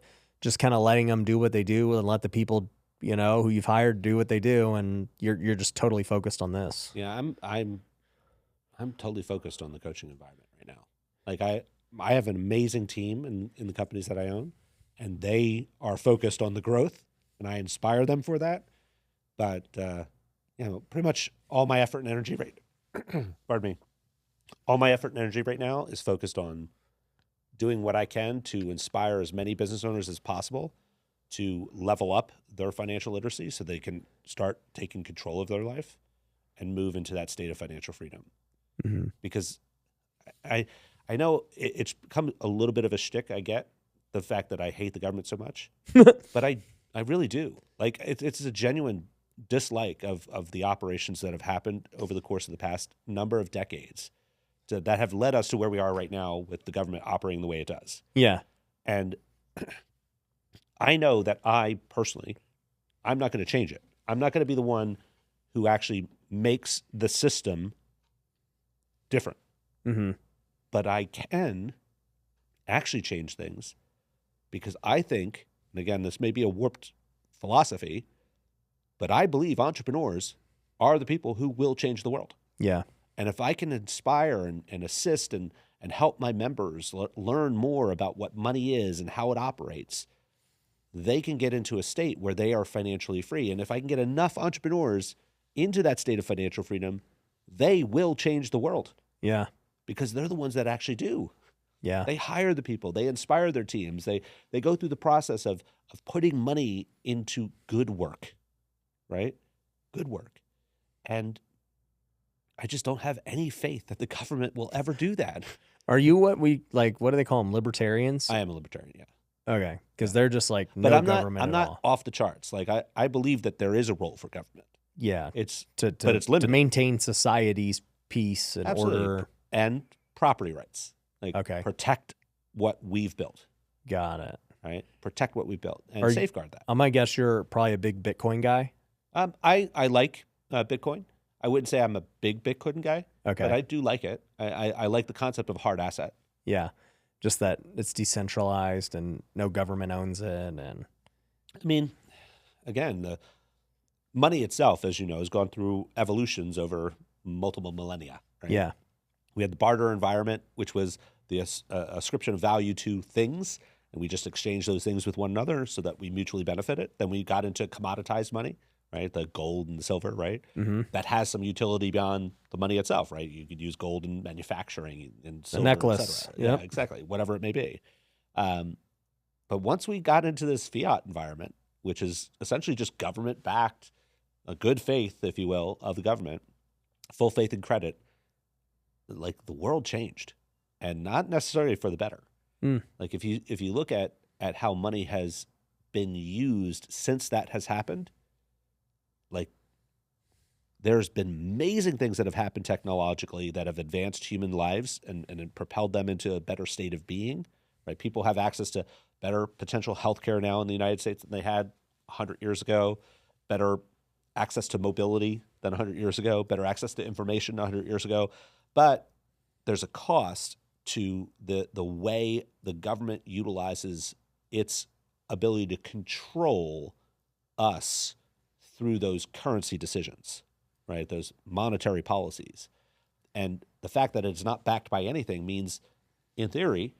letting them do what they do and let the people, who you've hired do what they do, and you're just totally focused on this? Yeah, I'm totally focused on the coaching environment right now. Like I have an amazing team in the companies that I own, and they are focused on the growth, and I inspire them for that. But pretty much all my effort and energy pardon me, all my effort and energy right now is focused on doing what I can to inspire as many business owners as possible to level up their financial literacy so they can start taking control of their life and move into that state of financial freedom. Mm-hmm. Because I know it's become a little bit of a shtick. I get the fact that I hate the government so much, but I really do. Like it's a genuine dislike of the operations that have happened over the course of the past number of decades that have led us to where we are right now with the government operating the way it does. Yeah. And I know that I'm not going to change it. I'm not going to be the one who actually makes the system different. Mm-hmm. But I can actually change things because I think, and again, this may be a warped philosophy, but I believe entrepreneurs are the people who will change the world. Yeah. And if I can inspire and assist and help my members learn more about what money is and how it operates, they can get into a state where they are financially free. And if I can get enough entrepreneurs into that state of financial freedom, they will change the world. Yeah. Because they're the ones that actually do. Yeah. They hire the people. They inspire their teams. They go through the process of putting money into good work, right? Good work. And I just don't have any faith that the government will ever do that. Are you what do they call them? Libertarians? I am a libertarian, yeah. Okay. Because they're just like no but I'm government not at all. off the charts. Like I believe that there is a role for government. Yeah. It's but it's limited. to maintain society's peace and Absolutely. order. And property rights. Like Okay. protect what we've built. Got it. Right? Protect what we built and safeguard that. I might guess you're probably a big Bitcoin guy. I like Bitcoin. I wouldn't say I'm a big Bitcoin guy, Okay. but I do like it. I like the concept of a hard asset. Yeah. Just that it's decentralized and no government owns it. And I mean, again, the money itself, as you know, has gone through evolutions over multiple millennia. Right? yeah. We had the barter environment, which was the ascription of value to things, and we just exchanged those things with one another so that we mutually benefited. Then we got into commoditized money, right? The gold and the silver, right? Mm-hmm. That has some utility beyond the money itself, right? You could use gold in manufacturing and silver, necklace. et cetera. Yep. Yeah, exactly. Whatever it may be. But once we got into this fiat environment, which is essentially just government backed, a good faith, if you will, of the government, full faith and credit, like the world changed, and not necessarily for the better. Like if you look at how money has been used since that has happened, like there's been amazing things that have happened technologically that have advanced human lives and propelled them into a better state of being, right? People have access to better potential healthcare now in the United States than they had 100 years ago, better access to mobility than 100 years ago, better access to information 100 years ago. But there's a cost to the way the government utilizes its ability to control us through those currency decisions, right? Those monetary policies. And the fact that it's not backed by anything means, in theory,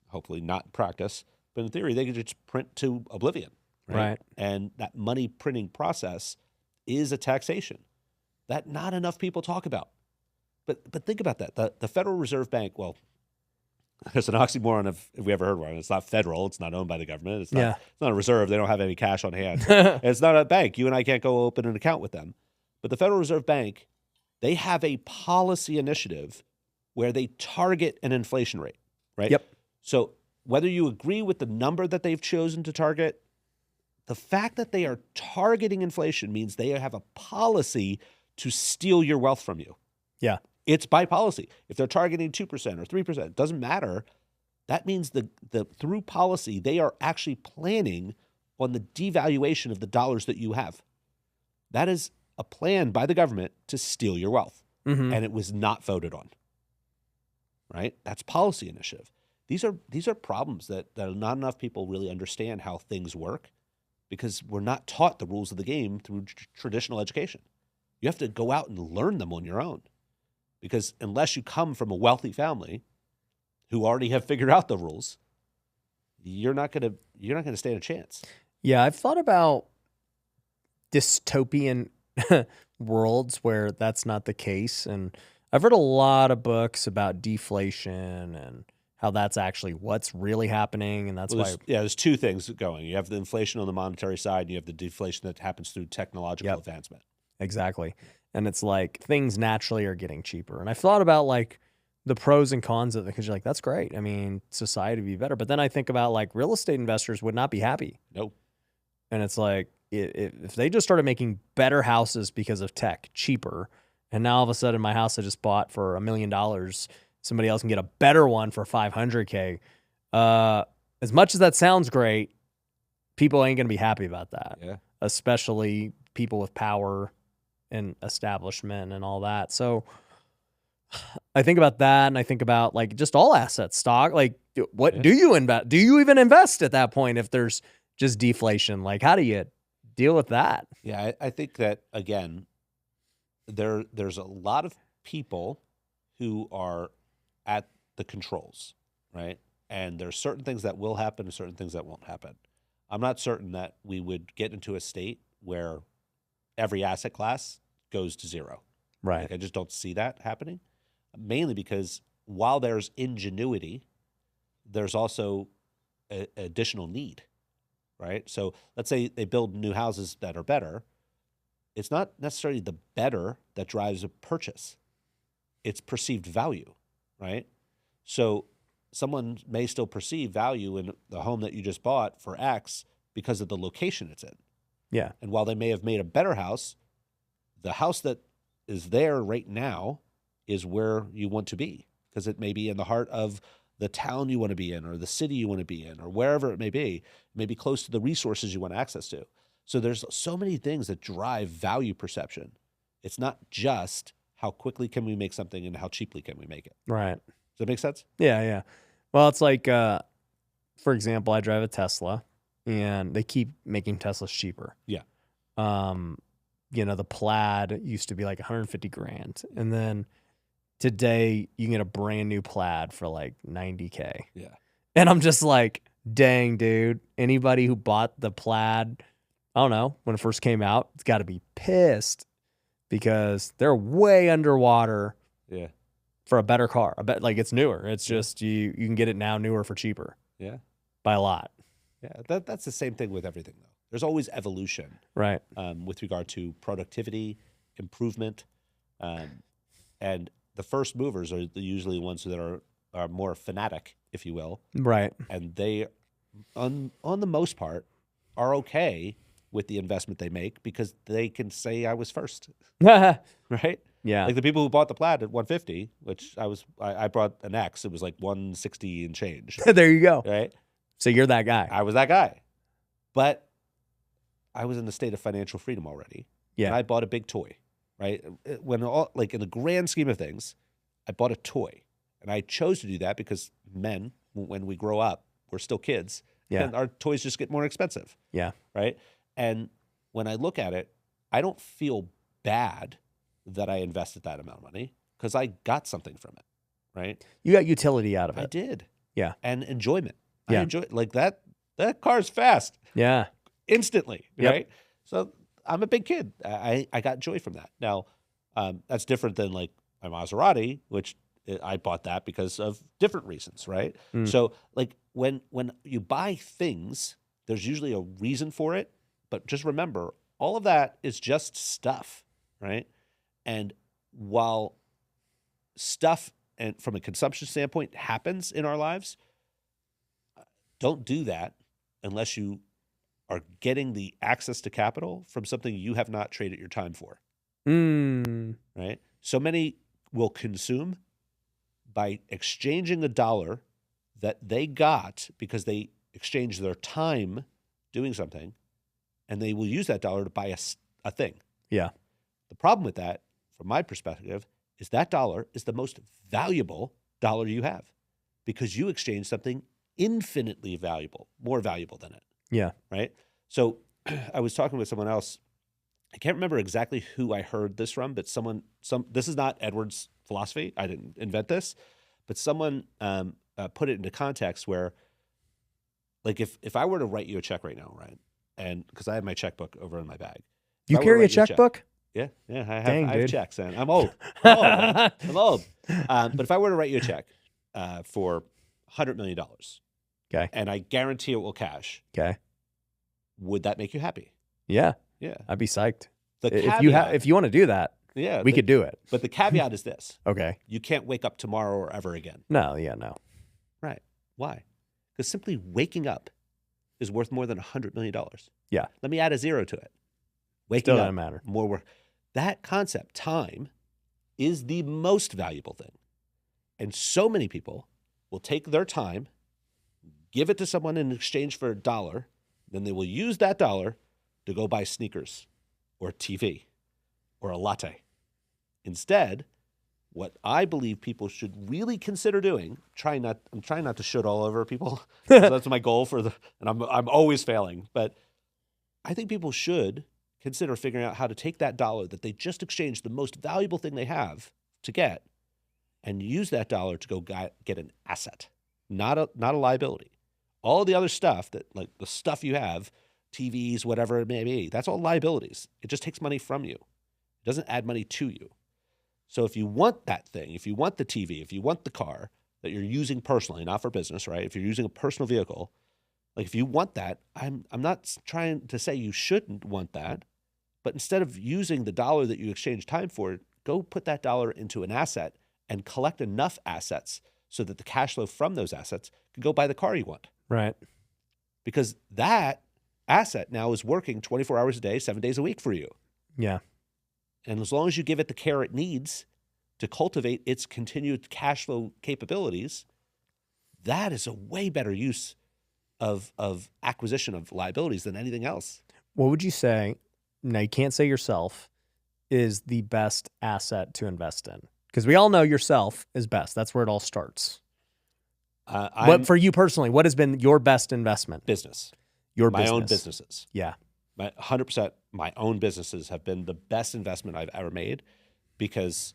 hopefully not in practice, but in theory, they could just print to oblivion, right? And that money printing process is a taxation that not enough people talk about. But think about that. The Federal Reserve Bank, well, there's an oxymoron if we ever heard one. It's not federal. It's not owned by the government. It's not a reserve. They don't have any cash on hand. It's not a bank. You and I can't go open an account with them. But the Federal Reserve Bank, they have a policy initiative where they target an inflation rate, right? Yep. So whether you agree with the number that they've chosen to target, the fact that they are targeting inflation means they have a policy to steal your wealth from you. Yeah. It's by policy. If they're targeting 2% or 3%, it doesn't matter. That means the through policy, they are actually planning on the devaluation of the dollars that you have. That is a plan by the government to steal your wealth. And it was not voted on. Right? That's policy initiative. These are problems that not enough people really understand how things work, because we're not taught the rules of the game through traditional education. You have to go out and learn them on your own. Because unless you come from a wealthy family who already have figured out the rules, you're not gonna stand a chance. Yeah, I've thought about dystopian worlds where that's not the case, and I've read a lot of books about deflation and how that's actually what's really happening, and that's why. There's two things going. You have the inflation on the monetary side, and you have the deflation that happens through technological advancement. Exactly. And it's like things naturally are getting cheaper. And I've thought about like the pros and cons of it, because you're like, that's great. I mean, society would be better. But then I think about like real estate investors would not be happy. Nope. And it's like, if they just started making better houses because of tech, cheaper, and now all of a sudden my house I just bought for $1 million, somebody else can get a better one for $500K. As much as that sounds great, people ain't going to be happy about that. Yeah. Especially people with power and establishment and all that. So I think about that, and I think about like just all assets, stock. Like, what do you invest? Do you even invest at that point if there's just deflation? Like, how do you deal with that? Yeah, I think that again, there's a lot of people who are at the controls, right? And there's certain things that will happen and certain things that won't happen. I'm not certain that we would get into a state where every asset class goes to zero. Right. Like, I just don't see that happening, mainly because while there's ingenuity, there's also additional need, right? So let's say they build new houses that are better. It's not necessarily the better that drives a purchase. It's perceived value, right? So someone may still perceive value in the home that you just bought for X because of the location it's in. Yeah. And while they may have made a better house, the house that is there right now is where you want to be, because it may be in the heart of the town you want to be in, or the city you want to be in, or wherever it may be. It may be close to the resources you want access to. So there's so many things that drive value perception. It's not just how quickly can we make something and how cheaply can we make it. Right. Does that make sense? Yeah. Well, it's like, for example, I drive a Tesla, and they keep making Teslas cheaper. Yeah. The Plaid used to be like $150,000, and then today you can get a brand new Plaid for like $90K. Yeah. And I'm just like, dang, dude, anybody who bought the Plaid I don't know, when it first came out, it's got to be pissed because they're way underwater Yeah. for a better car. I bet like it's newer. It's just you can get it now newer for cheaper Yeah. by a lot. Yeah. That's the same thing with everything, though. There's always evolution Right. with regard to productivity, improvement, and the first movers are usually the ones that are more fanatic, if you will, Right. and they, on the most part, are okay with the investment they make because they can say I was first, Yeah. right? Like the people who bought the Plaid at 150, which I brought an X, it was like 160 and change, There you go. right? So you're that guy. I was that guy, but I was in a state of financial freedom already. Yeah. And I bought a big toy, right? When like in the grand scheme of things, I bought a toy, and I chose to do that because men, when we grow up, we're still kids, Yeah. and our toys just get more expensive, Yeah. right? And when I look at it, I don't feel bad that I invested that amount of money because I got something from it, right? You got utility out of I it. did. Yeah. And enjoyment. I Yeah. enjoy like that. That car's fast Yeah. instantly, Yep. right? So I'm a big kid. I got joy from that. Now, that's different than like my Maserati, which I bought that because of different reasons, right? Mm. So like when you buy things, there's usually a reason for it, but just remember, all of that is just stuff, right? And while stuff and from a consumption standpoint happens in our lives, don't do that unless you are getting the access to capital from something you have not traded your time for, right? So many will consume by exchanging a dollar that they got because they exchanged their time doing something, and they will use that dollar to buy a thing. Yeah. The problem with that, from my perspective, is that dollar is the most valuable dollar you have because you exchanged something infinitely valuable, more valuable than it. Yeah. Right. So I was talking with someone else. I can't remember exactly who I heard this from, but this is not Edward's philosophy. I didn't invent this, but someone put it into context where, like, if I were to write you a check right now, right, and because I have my checkbook over in my bag. You carry a checkbook? Yeah, I have. Dang, I have dude. checks, and I'm old. I'm old. But if I were to write you a check for $100 million, Okay. and I guarantee it will cash, Okay. would that make you happy? Yeah. Yeah. I'd be psyched. The If you want to do that, yeah, we could do it. But the caveat is this: Okay. you can't wake up tomorrow or ever again. No. Yeah. No. Right? Why? Because simply waking up is worth more than $100 million. Yeah. Let me add a zero to it. Waking Still up doesn't matter. more work. That concept, time, is the most valuable thing. And so many people will take their time, give it to someone in exchange for $1, then they will use that $1 to go buy sneakers or TV or a latte. Instead, what I believe people should really consider doing, I'm trying not to shit all over people. So that's my goal and I'm always failing, but I think people should consider figuring out how to take that $1 that they just exchanged, the most valuable thing they have to get, and use that $1 to go get an asset, not a liability. All the other stuff like the stuff you have, TVs, whatever it may be, that's all liabilities. It just takes money from you. It doesn't add money to you. So if you want that thing, if you want the TV, if you want the car that you're using personally, not for business, right? If you're using a personal vehicle, like if you want that, I'm not trying to say you shouldn't want that, but instead of using the $1 that you exchange time for, go put that $1 into an asset and collect enough assets so that the cash flow from those assets can go buy the car you want. Right. Because that asset now is working 24 hours a day, 7 days a week for you. Yeah. And as long as you give it the care it needs to cultivate its continued cash flow capabilities, that is a way better use of acquisition of liabilities than anything else. What would you say, now you can't say yourself, is the best asset to invest in? Because we all know yourself is best. That's where it all starts. What for you personally, what has been your best investment? Business. Your my business. own businesses. Yeah. 100% my own businesses have been the best investment I've ever made because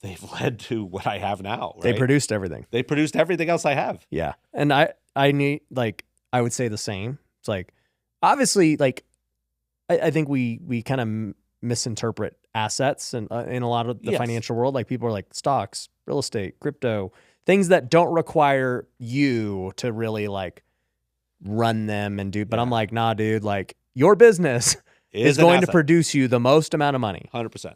they've led to what I have now. Right? They produced everything. They produced everything else I have. Yeah. And I need, like, I would say the same. It's like, obviously, like, I think we kind of misinterpret assets and in a lot of the Yes. financial world. Like people are like stocks, real estate, crypto, things that don't require you to really like run them and do. But I'm Yeah. like, nah, dude, like your business is an going to asset. produce you the most amount of money. 100%.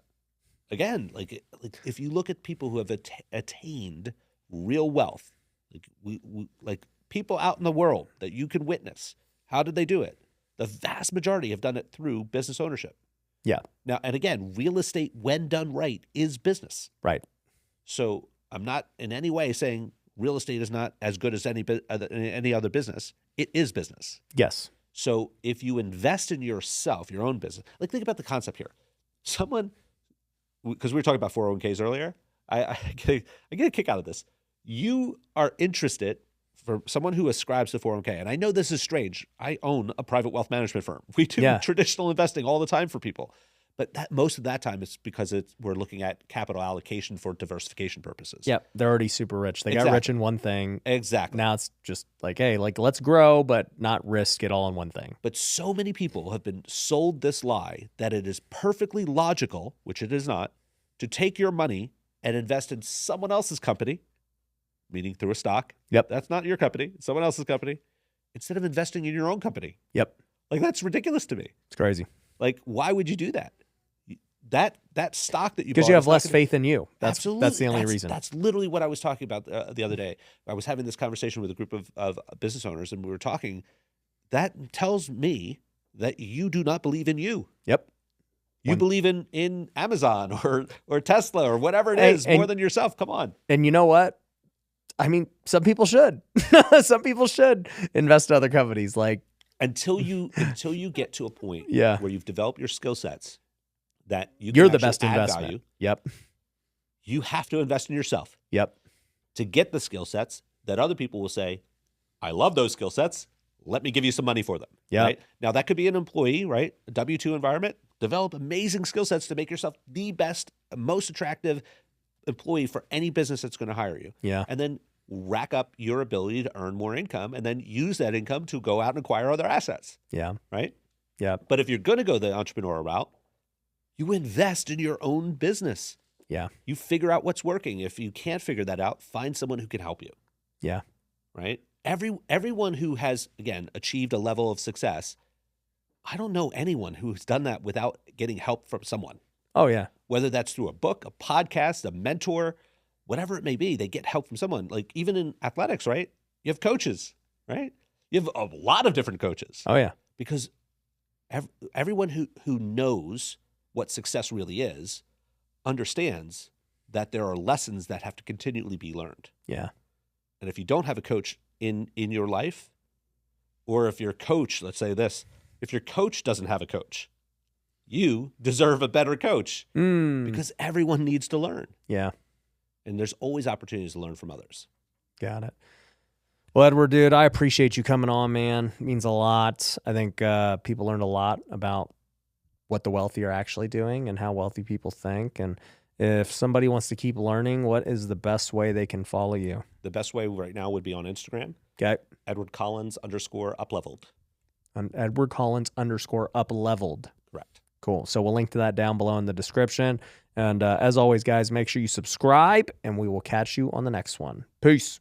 Again, like if you look at people who have attained real wealth, like we like people out in the world that you can witness, how did they do it? The vast majority have done it through business ownership. Yeah. Now, and again, real estate, when done right, is business. Right. So I'm not in any way saying real estate is not as good as any other business. It is business. Yes. So if you invest in yourself, your own business, like think about the concept here. Someone, because we were talking about 401ks earlier, I get a kick out of this. You are interested for someone who ascribes to 401k, and I know this is strange. I own a private wealth management firm. We do Yeah. traditional investing all the time for people. But that most of that time it's because we're looking at capital allocation for diversification purposes. Yep. They're already super rich. They got Exactly. rich in one thing. Exactly. Now it's just like, hey, like let's grow, but not risk it all in one thing. But so many people have been sold this lie that it is perfectly logical, which it is not, to take your money and invest in someone else's company, meaning through a stock. Yep. That's not your company, it's someone else's company, instead of investing in your own company. Yep. Like that's ridiculous to me. It's crazy. Like, why would you do that? That stock that you Because bought you is have not less gonna- faith in you. That's Absolutely. the only reason. That's literally what I was talking about the other day. I was having this conversation with a group of business owners, and we were talking. That tells me that you do not believe in you. Yep. You believe in Amazon or Tesla or whatever it Hey, is and- more than yourself. Come on. And you know what? I mean, some people should. Some people should invest in other companies. Like, Until you get to a point Yeah. where you've developed your skill sets that you can you're the actually best add investment. value, Yep. you have to invest in yourself Yep. to get the skill sets that other people will say, I love those skill sets. Let me give you some money for them. Yeah. Right? Now, that could be an employee, right? A W-2 environment. Develop amazing skill sets to make yourself the best, most attractive employee for any business that's going to hire you. Yeah. And then rack up your ability to earn more income and then use that income to go out and acquire other assets, Yeah. right? Yeah. But if you're going to go the entrepreneurial route, you invest in your own business. Yeah. You figure out what's working. If you can't figure that out, find someone who can help you, Yeah. right? Everyone who has, again, achieved a level of success, I don't know anyone who has done that without getting help from someone, Oh, yeah. whether that's through a book, a podcast, a mentor, whatever it may be. They get help from someone. Like even in athletics, right? You have coaches, right? You have a lot of different coaches Oh, yeah. because everyone who knows what success really is understands that there are lessons that have to continually be learned. Yeah. And if you don't have a coach in your life, or if your coach, let's say this, if your coach doesn't have a coach, you deserve a better coach because everyone needs to learn. Yeah. And there's always opportunities to learn from others. Got it. Well, Edward, dude, I appreciate you coming on, man. It means a lot. I think people learned a lot about what the wealthy are actually doing and how wealthy people think. And if somebody wants to keep learning, what is the best way they can follow you? The best way right now would be on Instagram, Okay. Edward Collins _upleveled. On Edward Collins _upleveled. Correct. Cool. So we'll link to that down below in the description. And as always, guys, make sure you subscribe, and we will catch you on the next one. Peace.